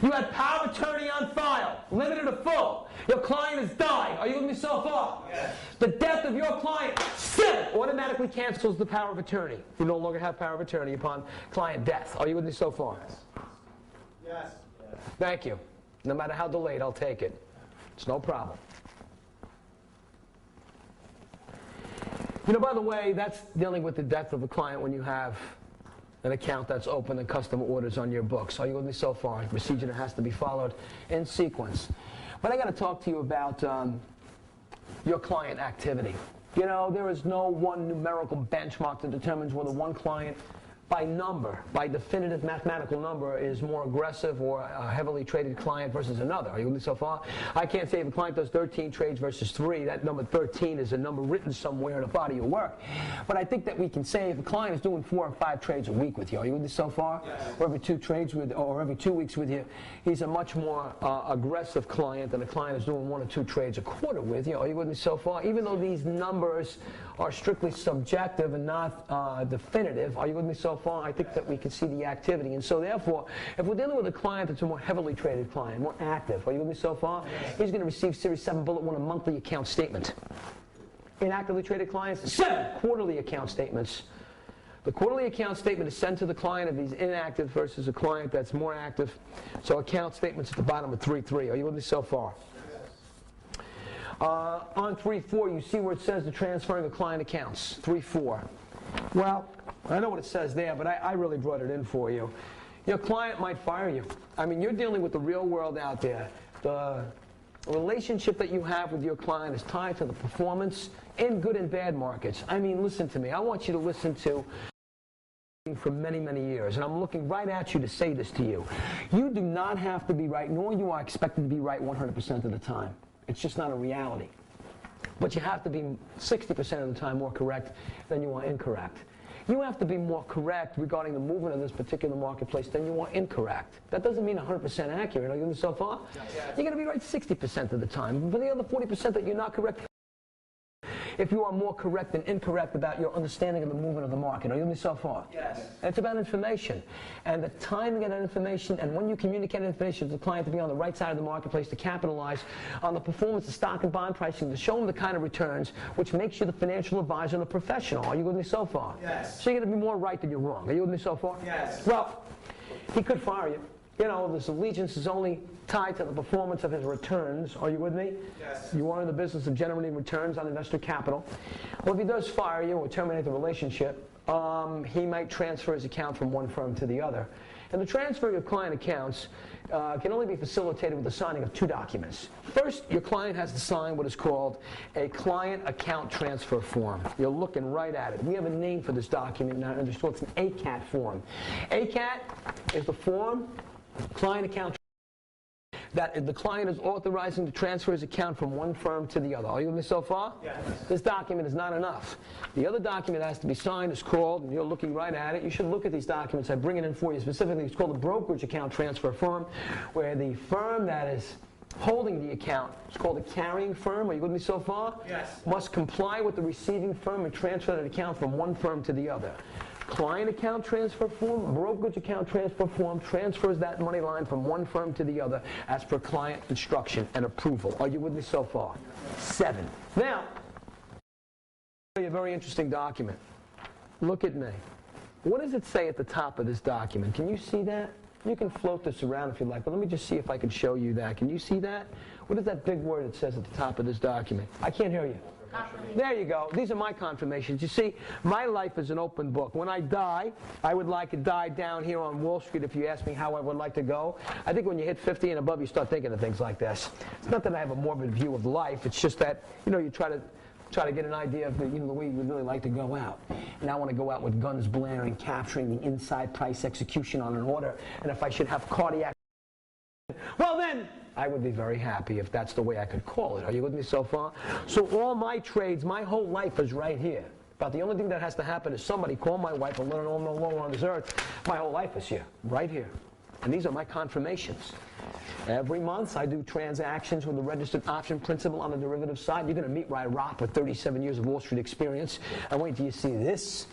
You had power of attorney on file, limited to full. Your client has died. Are you with me so far? Yes. The death of your client still automatically cancels the power of attorney. You no longer have power of attorney upon client death. Are you with me so far? Yes. Thank you. No matter how delayed, I'll take it. It's no problem. You know, by the way, that's dealing with the death of a client when you have an account that's open and custom orders on your books. Are you with me so far? A procedure that has to be followed in sequence. But I got to talk to you about your client activity. You know, there is no one numerical benchmark that determines whether one client by number, by definitive mathematical number, is more aggressive or a heavily traded client versus another. Are you with me so far? I can't say if a client does 13 trades versus 3, that number 13 is a number written somewhere in the body of work. But I think that we can say if a client is doing 4 or 5 trades a week with you, are you with me so far? Yes. Or every 2 trades with, or every 2 weeks with you, he's a much more aggressive client than a client who's doing 1 or 2 trades a quarter with you. Are you with me so far? Even though these numbers are strictly subjective and not definitive, are you with me so far? I think that we can see the activity. And so therefore, if we're dealing with a client that's a more heavily traded client, more active, are you with me so far? He's going to receive Series 7 Bullet 1 a monthly account statement. Inactively traded clients, 7 quarterly account statements. The quarterly account statement is sent to the client if he's inactive versus a client that's more active. So account statements at the bottom of 3.3. Are you with me so far? On 3.4, you see where it says the transferring of client accounts. 3.4. Well, I know what it says there, but I really brought it in for you. Your client might fire you. I mean, you're dealing with the real world out there. The relationship that you have with your client is tied to the performance in good and bad markets. I mean, listen to me. I want you to listen to for many, many years, and I'm looking right at you to say this to you. You do not have to be right, nor you are expected to be right 100% of the time. It's just not a reality. But you have to be 60% of the time more correct than you are incorrect. You have to be more correct regarding the movement of this particular marketplace than you are incorrect. That doesn't mean 100% accurate. Are you so far? Yes. You're going to be right 60% of the time. But the other 40% that you're not correct, if you are more correct than incorrect about your understanding of the movement of the market. Are you with me so far? Yes. And it's about information. And the timing of that information, and when you communicate information to the client to be on the right side of the marketplace to capitalize on the performance of stock and bond pricing, to show them the kind of returns which makes you the financial advisor and the professional. Are you with me so far? Yes. So you're going to be more right than you're wrong. Are you with me so far? Yes. Well, he could fire you. You know, this allegiance is only tied to the performance of his returns. Are you with me? Yes. You are in the business of generating returns on investor capital. Well, if he does fire you or terminate the relationship, he might transfer his account from one firm to the other. And the transfer of client accounts can only be facilitated with the signing of 2 documents. First, your client has to sign what is called a client account transfer form. You're looking right at it. We have a name for this document now. It's an ACAT form. ACAT is the form, client account, that the client is authorizing to transfer his account from one firm to the other. Are you with me so far? Yes. This document is not enough. The other document that has to be signed is called, and you're looking right at it, you should look at these documents. I bring it in for you specifically. It's called a brokerage account transfer form, where the firm that is holding the account is called a carrying firm. Are you with me so far? Yes. Must comply with the receiving firm and transfer that account from one firm to the other. Client account transfer form, brokerage account transfer form transfers that money line from one firm to the other as per client instruction and approval. Are you with me so far? 7. Now, a very interesting document. Look at me. What does it say at the top of this document? Can you see that? You can float this around if you like, but let me just see if I can show you that. Can you see that? What is that big word it says at the top of this document? I can't hear you. There you go. These are my confirmations. You see, my life is an open book. When I die, I would like to die down here on Wall Street if you ask me how I would like to go. I think when you hit 50 and above, you start thinking of things like this. It's not that I have a morbid view of life. It's just that, you try to get an idea of the way you would really like to go out. And I want to go out with guns blaring, capturing the inside price execution on an order. And if I should have cardiac, well then, I would be very happy if that's the way I could call it. Are you with me so far? So all my trades, my whole life is right here. About the only thing that has to happen is somebody call my wife and let her know I'm no longer on this earth. My whole life is here, right here. And these are my confirmations. Every month I do transactions with the registered option principal on the derivative side. You're going to meet Ry Ropp with 37 years of Wall Street experience. And wait till you see this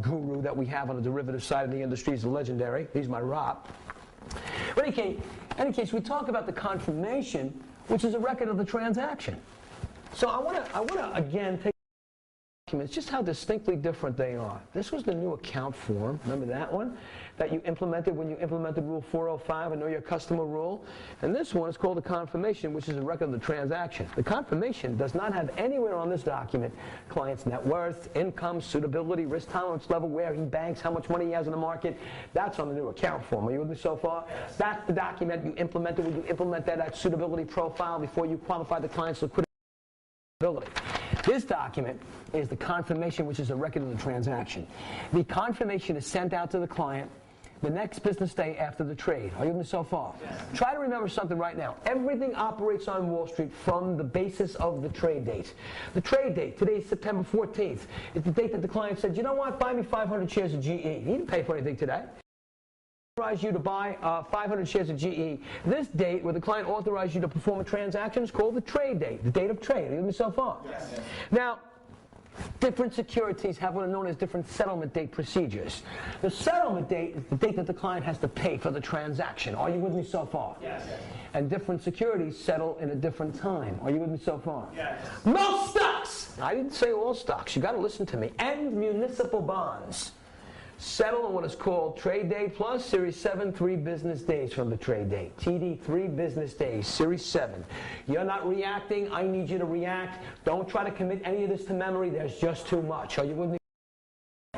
guru that we have on the derivative side of the industry. He's legendary. He's my Ropp. But in any case, we talk about the confirmation, which is a record of the transaction. So I want to again take documents, just how distinctly different they are. This was the new account form. Remember that one that you implemented when you implemented Rule 405, a Know Your Customer rule? And this one is called the confirmation, which is a record of the transaction. The confirmation does not have anywhere on this document client's net worth, income, suitability, risk tolerance level, where he banks, how much money he has in the market. That's on the new account form. Are you with me so far? Yes. That's the document you implemented when you implement that suitability profile before you qualify the client's liquidity. This document is the confirmation, which is a record of the transaction. The confirmation is sent out to the client the next business day after the trade. Are you with me so far? Yes. Try to remember something right now. Everything operates on Wall Street from the basis of the trade date. The trade date, today is September 14th, is the date that the client said, you know what, buy me 500 shares of GE. He didn't pay for anything today. Authorized you to buy 500 shares of GE. This date where the client authorized you to perform a transaction is called the trade date, the date of trade. Are you with me so far? Yes. Now, different securities have what are known as different settlement date procedures. The settlement date is the date that the client has to pay for the transaction. Are you with me so far? Yes. And different securities settle in a different time. Are you with me so far? Yes. Most stocks, I didn't say all stocks, you got to listen to me, and municipal bonds settle on what is called trade date plus Series 7, 3 business days from the trade date. TD, 3 business days, Series 7. You're not reacting. I need you to react. Don't try to commit any of this to memory. There's just too much. Are you with me?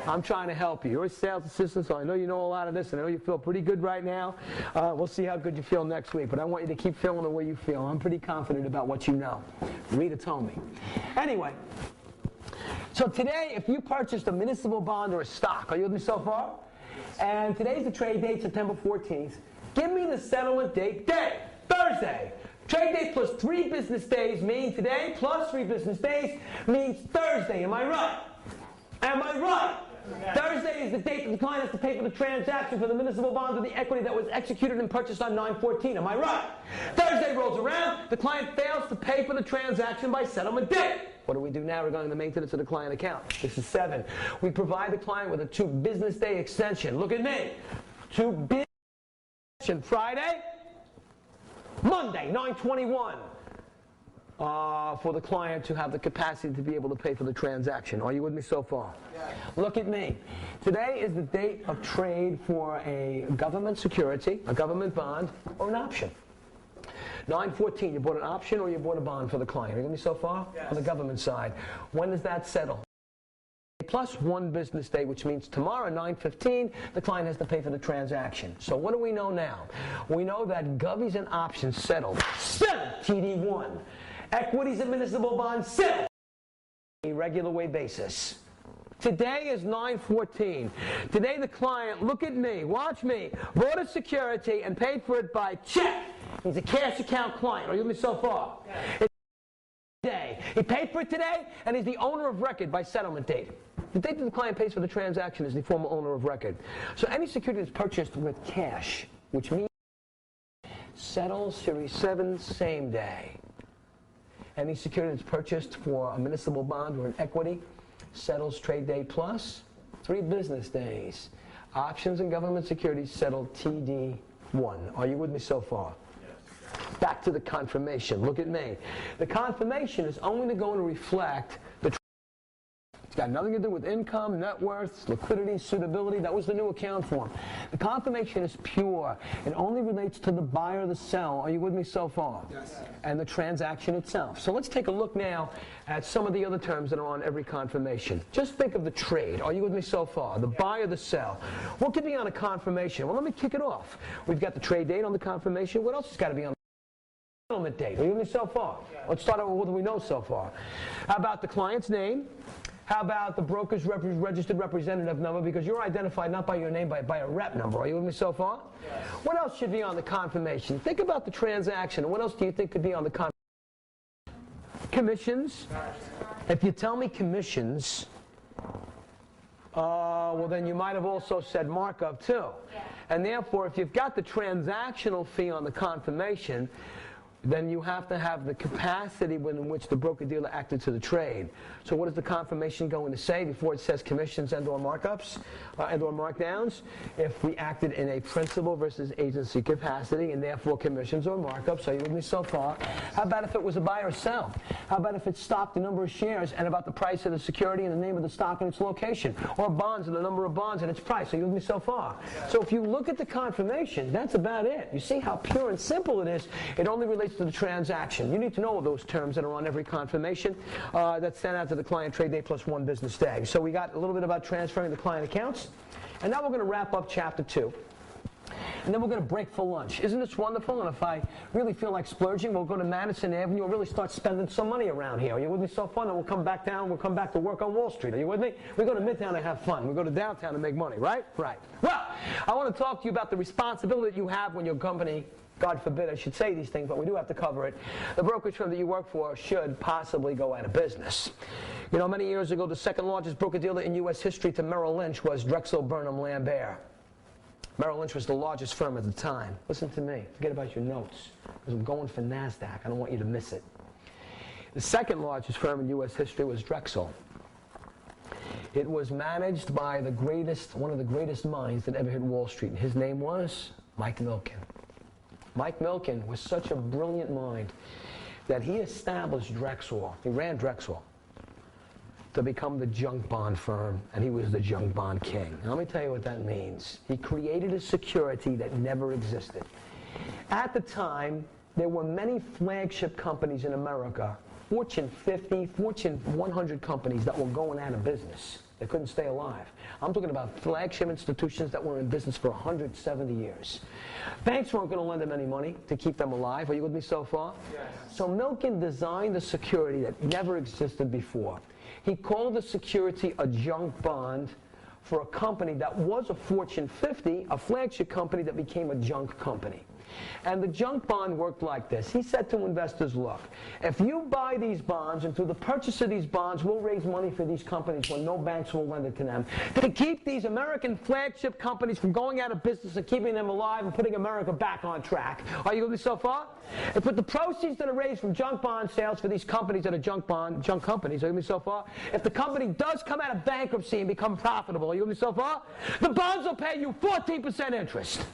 I'm trying to help you. You're a sales assistant, so I know you know a lot of this, and I know you feel pretty good right now. We'll see how good you feel next week, but I want you to keep feeling the way you feel. I'm pretty confident about what you know. Rita told me. Anyway. So today, if you purchased a municipal bond or a stock, are you with me so far? And today's the trade date, September 14th. Give me the settlement date, Thursday. Trade date plus 3 business days means today, plus 3 business days means Thursday. Am I right? Am I right? Thursday is the date that the client has to pay for the transaction for the municipal bond or the equity that was executed and purchased on 9/14. Am I right? Thursday rolls around, the client fails to pay for the transaction by settlement date. What do we do now regarding the maintenance of the client account? This is 7. We provide the client with a 2 business day extension. Look at me. 2 business extension. Friday, Monday, 9/21. For the client to have the capacity to be able to pay for the transaction. Are you with me so far? Yes. Look at me. Today is the date of trade for a government security, a government bond, or an option. 9/14, you bought an option or you bought a bond for the client. Are you with me so far? Yes. On the government side. When does that settle? Plus 1 business day, which means tomorrow, 9/15, the client has to pay for the transaction. So what do we know now? We know that govies and options settled 7 TD1. Equities and municipal bonds settled on a regular way basis. Today is 9/14. Today the client, look at me, watch me, bought a security and paid for it by check. He's a cash account client. Are you with me so far? Yes. Today. He paid for it today, and he's the owner of record by settlement date. The date that the client pays for the transaction is the former owner of record. So any security that's purchased with cash, which means settles Series 7 same day. Any security that's purchased for a municipal bond or an equity settles trade day plus 3 business days. Options and government securities settle TD1. Are you with me so far? Yes. Back to the confirmation. Look at me. The confirmation is only going to reflect the it's got nothing to do with income, net worth, liquidity, suitability. That was the new account form. The confirmation is pure. It only relates to the buy or the sell. Are you with me so far? Yes. And the transaction itself. So let's take a look now at some of the other terms that are on every confirmation. Just think of the trade. Are you with me so far? The buy or the sell. What could be on a confirmation? Well, let me kick it off. We've got the trade date on the confirmation. What else has got to be on the settlement date? Are you with me so far? Let's start out with what do we know so far. How about the client's name? How about the broker's registered representative number? Because you're identified not by your name, but by a rep number. Are you with me so far? Yes. What else should be on the confirmation? Think about the transaction. What else do you think could be on the confirmation? Commissions. If you tell me commissions, well then you might have also said markup too. Yeah. And therefore, if you've got the transactional fee on the confirmation, then you have to have the capacity in which the broker-dealer acted to the trade. So what is the confirmation going to say before it says commissions and or markups and or markdowns? If we acted in a principal versus agency capacity and therefore commissions or markups, are you with me so far? How about if it was a buy or sell? How about if it stock, the number of shares, and about the price of the security and the name of the stock and its location? Or bonds and the number of bonds and its price? Are you with me so far? So if you look at the confirmation, that's about it. You see how pure and simple it is. It only relates to the transaction. You need to know those terms that are on every confirmation that's sent out to the client trade day plus 1 business day. So we got a little bit about transferring the client accounts. And now we're going to wrap up chapter 2. And then we're going to break for lunch. Isn't this wonderful? And if I really feel like splurging, we'll go to Madison Avenue and really start spending some money around here. Are you with me so far? And we'll come back down. We'll come back to work on Wall Street. Are you with me? We go to Midtown to have fun. We go to downtown to make money, right? Right. Well, I want to talk to you about the responsibility that you have when your company, God forbid I should say these things, but we do have to cover it. The brokerage firm that you work for should possibly go out of business. You know, many years ago, the second largest broker-dealer in U.S. history to Merrill Lynch was Drexel Burnham Lambert. Merrill Lynch was the largest firm at the time. Listen to me. Forget about your notes, because I'm going for NASDAQ. I don't want you to miss it. The second largest firm in U.S. history was Drexel. It was managed by one of the greatest minds that ever hit Wall Street. His name was Mike Milken. Mike Milken was such a brilliant mind that he established Drexel. He ran Drexel to become the junk bond firm, and he was the junk bond king. Now, let me tell you what that means. He created a security that never existed. At the time, there were many flagship companies in America, Fortune 50, Fortune 100 companies that were going out of business. They couldn't stay alive. I'm talking about flagship institutions that were in business for 170 years. Banks weren't going to lend them any money to keep them alive. Are you with me so far? Yes. So Milken designed a security that never existed before. He called the security a junk bond for a company that was a Fortune 50, a flagship company that became a junk company. And the junk bond worked like this. He said to investors, look, if you buy these bonds, and through the purchase of these bonds, we'll raise money for these companies when no banks will lend it to them, to keep these American flagship companies from going out of business and keeping them alive and putting America back on track. Are you with me so far? And with the proceeds that are raised from junk bond sales for these companies that are junk companies, are you with me so far? If the company does come out of bankruptcy and become profitable, are you with me so far? The bonds will pay you 14% interest.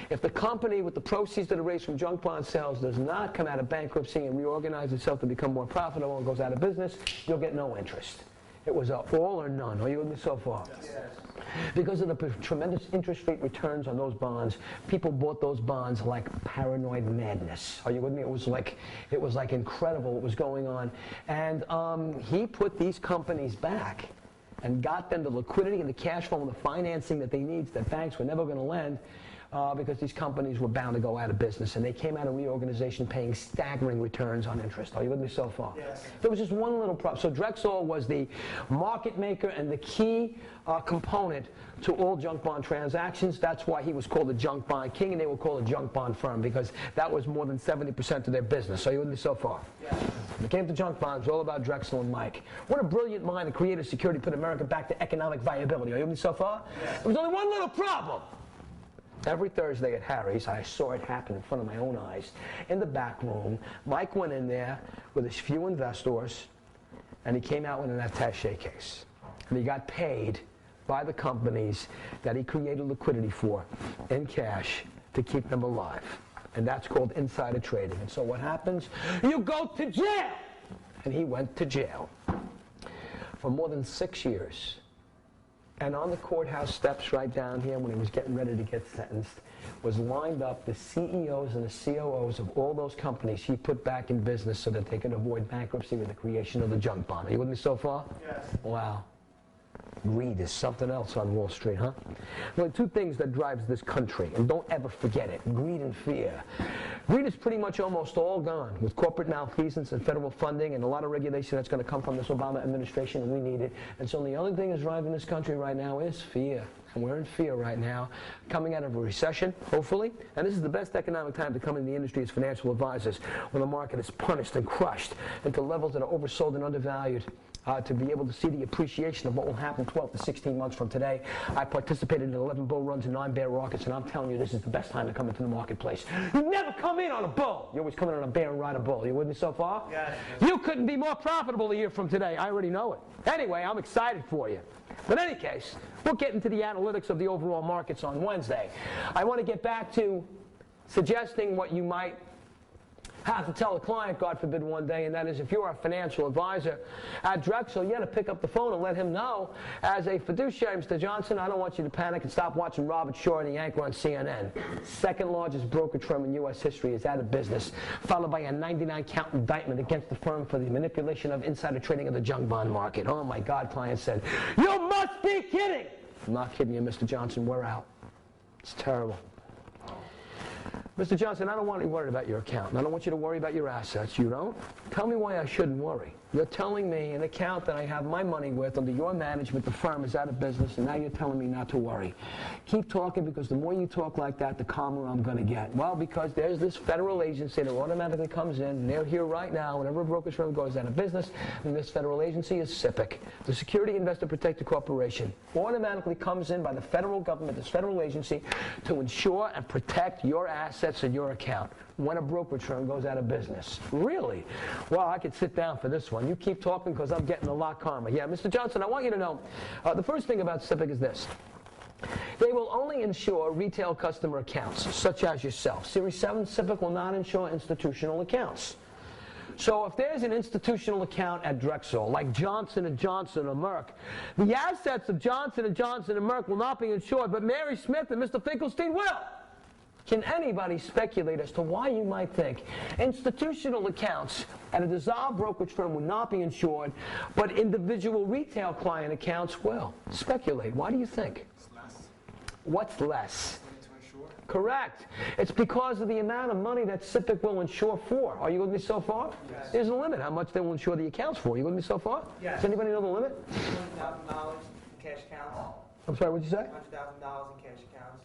If the company with the proceeds that are raised from junk bond sales does not come out of bankruptcy and reorganize itself to become more profitable and goes out of business, you'll get no interest. It was all or none. Are you with me so far? Yes. Because of the tremendous interest rate returns on those bonds, people bought those bonds like paranoid madness. Are you with me? It was like incredible what was going on. And he put these companies back and got them the liquidity and the cash flow and the financing that they need that banks were never going to lend. Because these companies were bound to go out of business, and they came out of reorganization paying staggering returns on interest. Are you with me so far? Yes. There was just one little problem. So Drexel was the market maker and the key component to all junk bond transactions. That's why he was called the junk bond king, and they were called a junk bond firm, because that was more than 70% of their business. Are you with me so far? Yes. When it came to junk bonds, it was all about Drexel and Mike. What a brilliant mind to create a security, put America back to economic viability. Are you with me so far? Yes. There was only one little problem. Every Thursday at Harry's, I saw it happen in front of my own eyes. In the back room, Mike went in there with his few investors, and he came out with an attaché case. And he got paid by the companies that he created liquidity for in cash to keep them alive. And that's called insider trading. And so what happens? You go to jail! And he went to jail for more than 6 years. And on the courthouse steps right down here when he was getting ready to get sentenced was lined up the CEOs and the COOs of all those companies he put back in business so that they could avoid bankruptcy with the creation of the junk bond. Are you with me so far? Yes. Wow. Greed is something else on Wall Street, huh? Well, two things that drives this country, and don't ever forget it, greed and fear. Greed is pretty much almost all gone with corporate malfeasance and federal funding and a lot of regulation that's going to come from this Obama administration, and we need it. And so the only thing that's driving this country right now is fear. And we're in fear right now, coming out of a recession, hopefully. And this is the best economic time to come in the industry as financial advisors when the market is punished and crushed into levels that are oversold and undervalued. To be able to see the appreciation of what will happen 12 to 16 months from today. I participated in 11 bull runs and 9 bear markets, and I'm telling you, this is the best time to come into the marketplace. You never come in on a bull. You always come in on a bear and ride a bull. You with me so far? Yes. You couldn't be more profitable a year from today. I already know it. Anyway, I'm excited for you. But in any case, we'll get into the analytics of the overall markets on Wednesday. I want to get back to suggesting what you might have to tell a client, God forbid, one day, and that is if you're a financial advisor at Drexel, you got to pick up the phone and let him know, as a fiduciary, Mr. Johnson, I don't want you to panic and stop watching Robert Shaw and the anchor on CNN. Second largest brokerage firm in U.S. history is out of business, followed by a 99-count indictment against the firm for the manipulation of insider trading of the junk bond market. Oh, my God, clients said, you must be kidding. I'm not kidding you, Mr. Johnson, we're out. It's terrible. Mr. Johnson, I don't want you worried about your account. I don't want you to worry about your assets. You don't? Tell me why I shouldn't worry. You're telling me an account that I have my money with under your management, the firm is out of business, and now you're telling me not to worry. Keep talking, because the more you talk like that, the calmer I'm going to get. Well, because there's this federal agency that automatically comes in, and they're here right now. Whenever a brokerage firm goes out of business, and this federal agency is SIPC, the Security Investor Protector Corporation, automatically comes in by the federal government, this federal agency, to ensure and protect your assets in your account when a brokerage firm goes out of business. Really? Well, I could sit down for this one. You keep talking, because I'm getting a lot calmer. Yeah, Mr. Johnson, I want you to know, the first thing about SIPC is this. They will only insure retail customer accounts, such as yourself. Series 7 SIPC will not insure institutional accounts. So if there's an institutional account at Drexel, like Johnson & Johnson or Merck, the assets of Johnson & Johnson and Merck will not be insured, but Mary Smith and Mr. Finkelstein will. Can anybody speculate as to why you might think institutional accounts at a dissolved brokerage firm will not be insured, but individual retail client accounts will? Speculate. Why do you think? It's less. What's less? To insure. Correct. It's because of the amount of money that SIPC will insure for. Are you with me so far? Yes. There's a limit how much they will insure the accounts for. Are you with me so far? Yes. Does anybody know the limit? $200,000 in cash accounts. I'm sorry, what'd you say? $100,000 in cash accounts.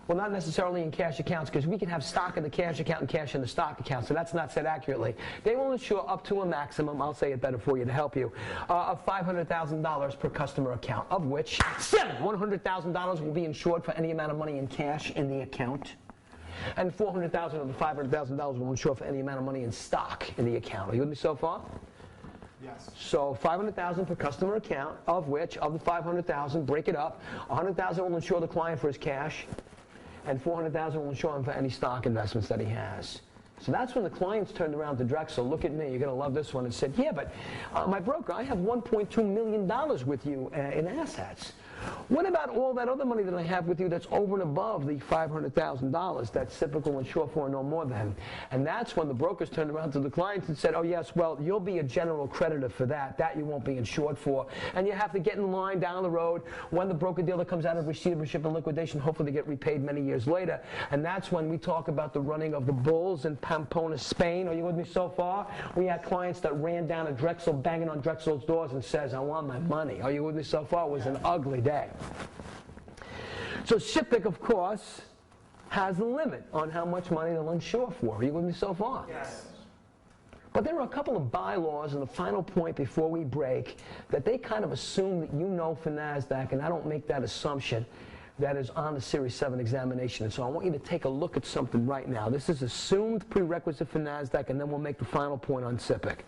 Well, not necessarily in cash accounts, because we can have stock in the cash account and cash in the stock account, so that's not said accurately. They will insure up to a maximum, I'll say it better for you to help you, of $500,000 per customer account, of which $100,000 will be insured for any amount of money in cash in the account, and $400,000 of the $500,000 will insure for any amount of money in stock in the account. Are you with me so far? Yes. So $500,000 per customer account, of which, of the $500,000, break it up, $100,000 will insure the client for his cash, and $400,000 will insure him for any stock investments that he has. So that's when the clients turned around to Drexel, look at me, you're going to love this one, and said, yeah, but my broker, I have $1.2 million with you in assets. What about all that other money that I have with you that's over and above the $500,000 that SIPC will insure for no more than? And that's when the brokers turned around to the clients and said, oh yes, well, you'll be a general creditor for that. That you won't be insured for. And you have to get in line down the road when the broker-dealer comes out of receivership and liquidation, hopefully they get repaid many years later. And that's when we talk about the running of the bulls in Pamplona, Spain. Are you with me so far? We had clients that ran down to Drexel, banging on Drexel's doors and says, I want my money. Are you with me so far? It was an ugly day. So SIPC, of course, has a limit on how much money they'll insure for. Are you with me so far? Yes. But there are a couple of bylaws, and the final point before we break, that they kind of assume that you know for NASDAQ, and I don't make that assumption, that is on the Series 7 examination. And so I want you to take a look at something right now. This is assumed prerequisite for NASDAQ, and then we'll make the final point on SIPC.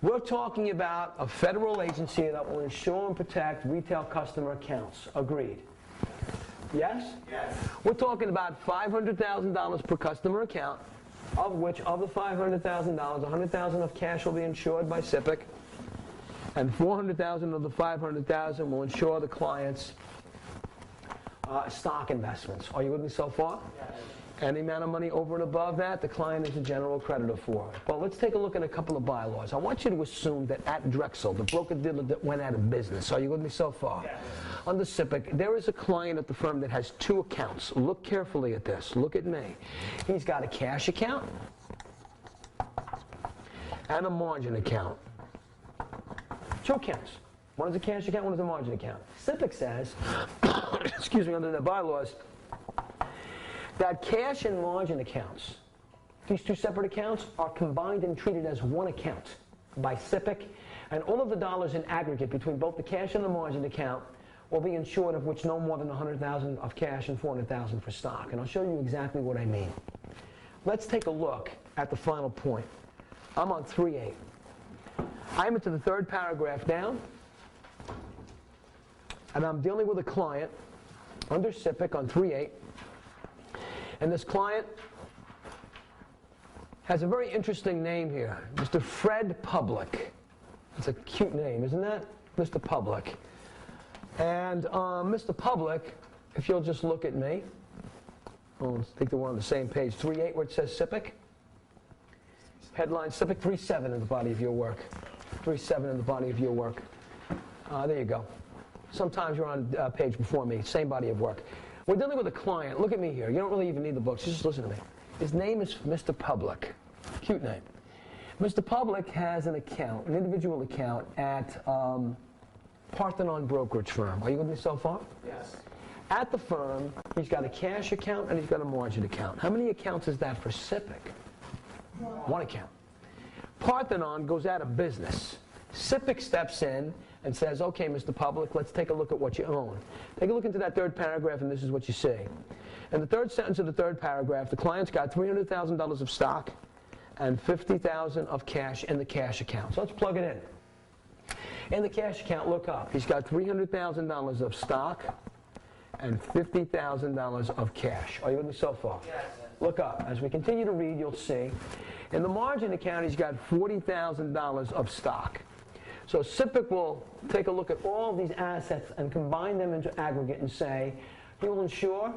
We're talking about a federal agency that will insure and protect retail customer accounts. Agreed? Yes? Yes. We're talking about $500,000 per customer account, of which, of the $500,000, $100,000 of cash will be insured by SIPC, and $400,000 of the $500,000 will insure the client's stock investments. Are you with me so far? Yes. Any amount of money over and above that, the client is a general creditor for. Well, let's take a look at a couple of bylaws. I want you to assume that at Drexel, the broker-dealer that went out of business. Are you with me so far? Yes. Under SIPC, there is a client at the firm that has two accounts. Look carefully at this. Look at me. He's got a cash account and a margin account. Two accounts. One is a cash account, one is a margin account. SIPC says, excuse me, under the bylaws, that cash and margin accounts, these two separate accounts, are combined and treated as one account by SIPC, and all of the dollars in aggregate between both the cash and the margin account will be insured, of which no more than $100,000 of cash and $400,000 for stock. And I'll show you exactly what I mean. Let's take a look at the final point. I'm on 3.8. I'm into the third paragraph down, and I'm dealing with a client under SIPC on 3.8. And this client has a very interesting name here, Mr. Fred Public. It's a cute name, isn't that? Mr. Public. And Mr. Public, if you'll just look at me, I think that we're on the same page, 3.8 where it says SIPC. Headline, SIPC 3.7 in the body of your work. 3.7 in the body of your work. There you go. Sometimes you're on page before me, same body of work. We're dealing with a client. Look at me here. You don't really even need the books. Just listen to me. His name is Mr. Public. Cute name. Mr. Public has an account, an individual account at Parthenon Brokerage Firm. Are you with me so far? Yes. At the firm, he's got a cash account and he's got a margin account. How many accounts is that for SIPC? One account. Parthenon goes out of business. SIPC steps in and says, okay, Mr. Public, let's take a look at what you own. Take a look into that third paragraph, and this is what you see. In the third sentence of the third paragraph, the client's got $300,000 of stock and $50,000 of cash in the cash account. So let's plug it in. In the cash account, look up. He's got $300,000 of stock and $50,000 of cash. Are you with me so far? Yes. Look up. As we continue to read, you'll see. In the margin account, he's got $40,000 of stock. So SIPC will take a look at all these assets and combine them into aggregate and say, he will insure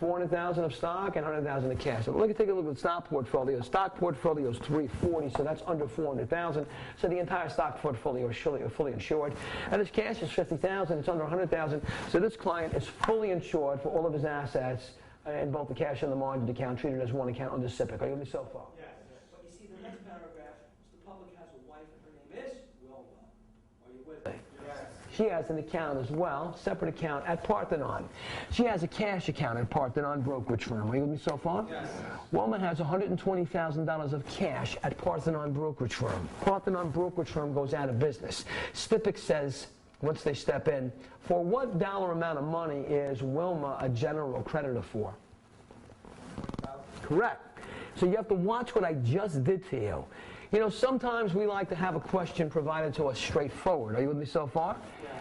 $400,000 of stock and $100,000 of cash. So take a look at the stock portfolio. The stock portfolio is $340, so that's under $400,000. So the entire stock portfolio is fully insured. And his cash is $50,000. It's under $100,000. So this client is fully insured for all of his assets in both the cash and the margin account, treated as one account under SIPC. Are you with me so far? Yes. But you see, the next paragraph, Mr. Public has a wife, and her name is Wilma. Are you with me? Yes. She has an account as well, separate account at Parthenon. She has a cash account at Parthenon Brokerage Firm. Are you with me so far? Yes. Wilma has $120,000 of cash at Parthenon Brokerage Firm. Parthenon Brokerage Firm goes out of business. SIPC says, once they step in, for what dollar amount of money is Wilma a general creditor for? Correct. So you have to watch what I just did to you. You know, sometimes we like to have a question provided to us straightforward. Are you with me so far?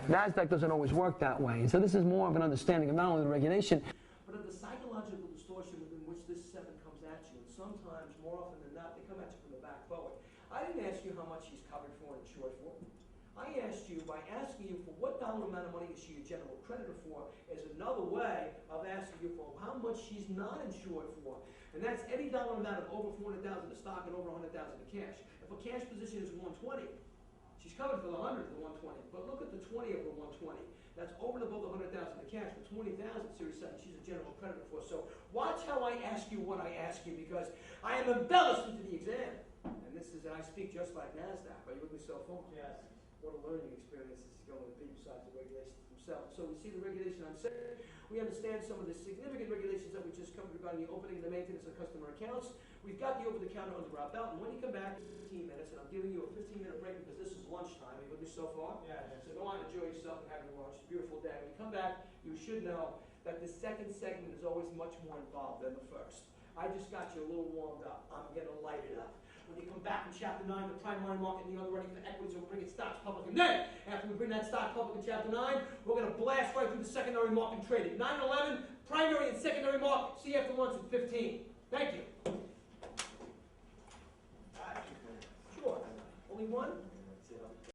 Yeah. NASDAQ doesn't always work that way. So this is more of an understanding of not only the regulation, but of the psychological distortion within which this 7 comes at you. And sometimes, more often than not, they come at you from the back forward. I didn't ask you how much she's covered for and insured for. I asked you, by asking you for what dollar amount of money is she a general creditor for, is another way of asking you for how much she's not insured for. And that's any dollar amount of over $400,000 of stock and over $100,000 of cash. If a cash position is 120, she's covered for the 100 of the 120. But look at the 20 of the 120. That's over and above the 100,000 of cash. The 20,000 Series 7, she's a general creditor for. So watch how I ask you what I ask you, because I am embellished into the exam. And this is, I speak just like NASDAQ. Are you with me so far? Yes. What a learning experience this is going to be besides the regulations themselves. So we see the regulation on SIPC. We understand some of the significant regulations that we just covered regarding the opening and the maintenance of customer accounts. We've got the over-the-counter under our belt, and when you come back in 15 minutes, and I'm giving you a 15-minute break because this is lunchtime. Are you with me so far? Yeah. So go on, enjoy yourself and have your lunch. Beautiful day. When you come back, you should know that the second segment is always much more involved than the first. I just got you a little warmed up. I'm going to light it up. When you come back in Chapter 9, the primary market and the underwriting for equities will bring its stocks public. And then, after we bring that stock public in Chapter 9, we're going to blast right through the secondary market trading. 9 and 11, primary and secondary market. See you after lunch at 15. Thank you. Sure. Only one?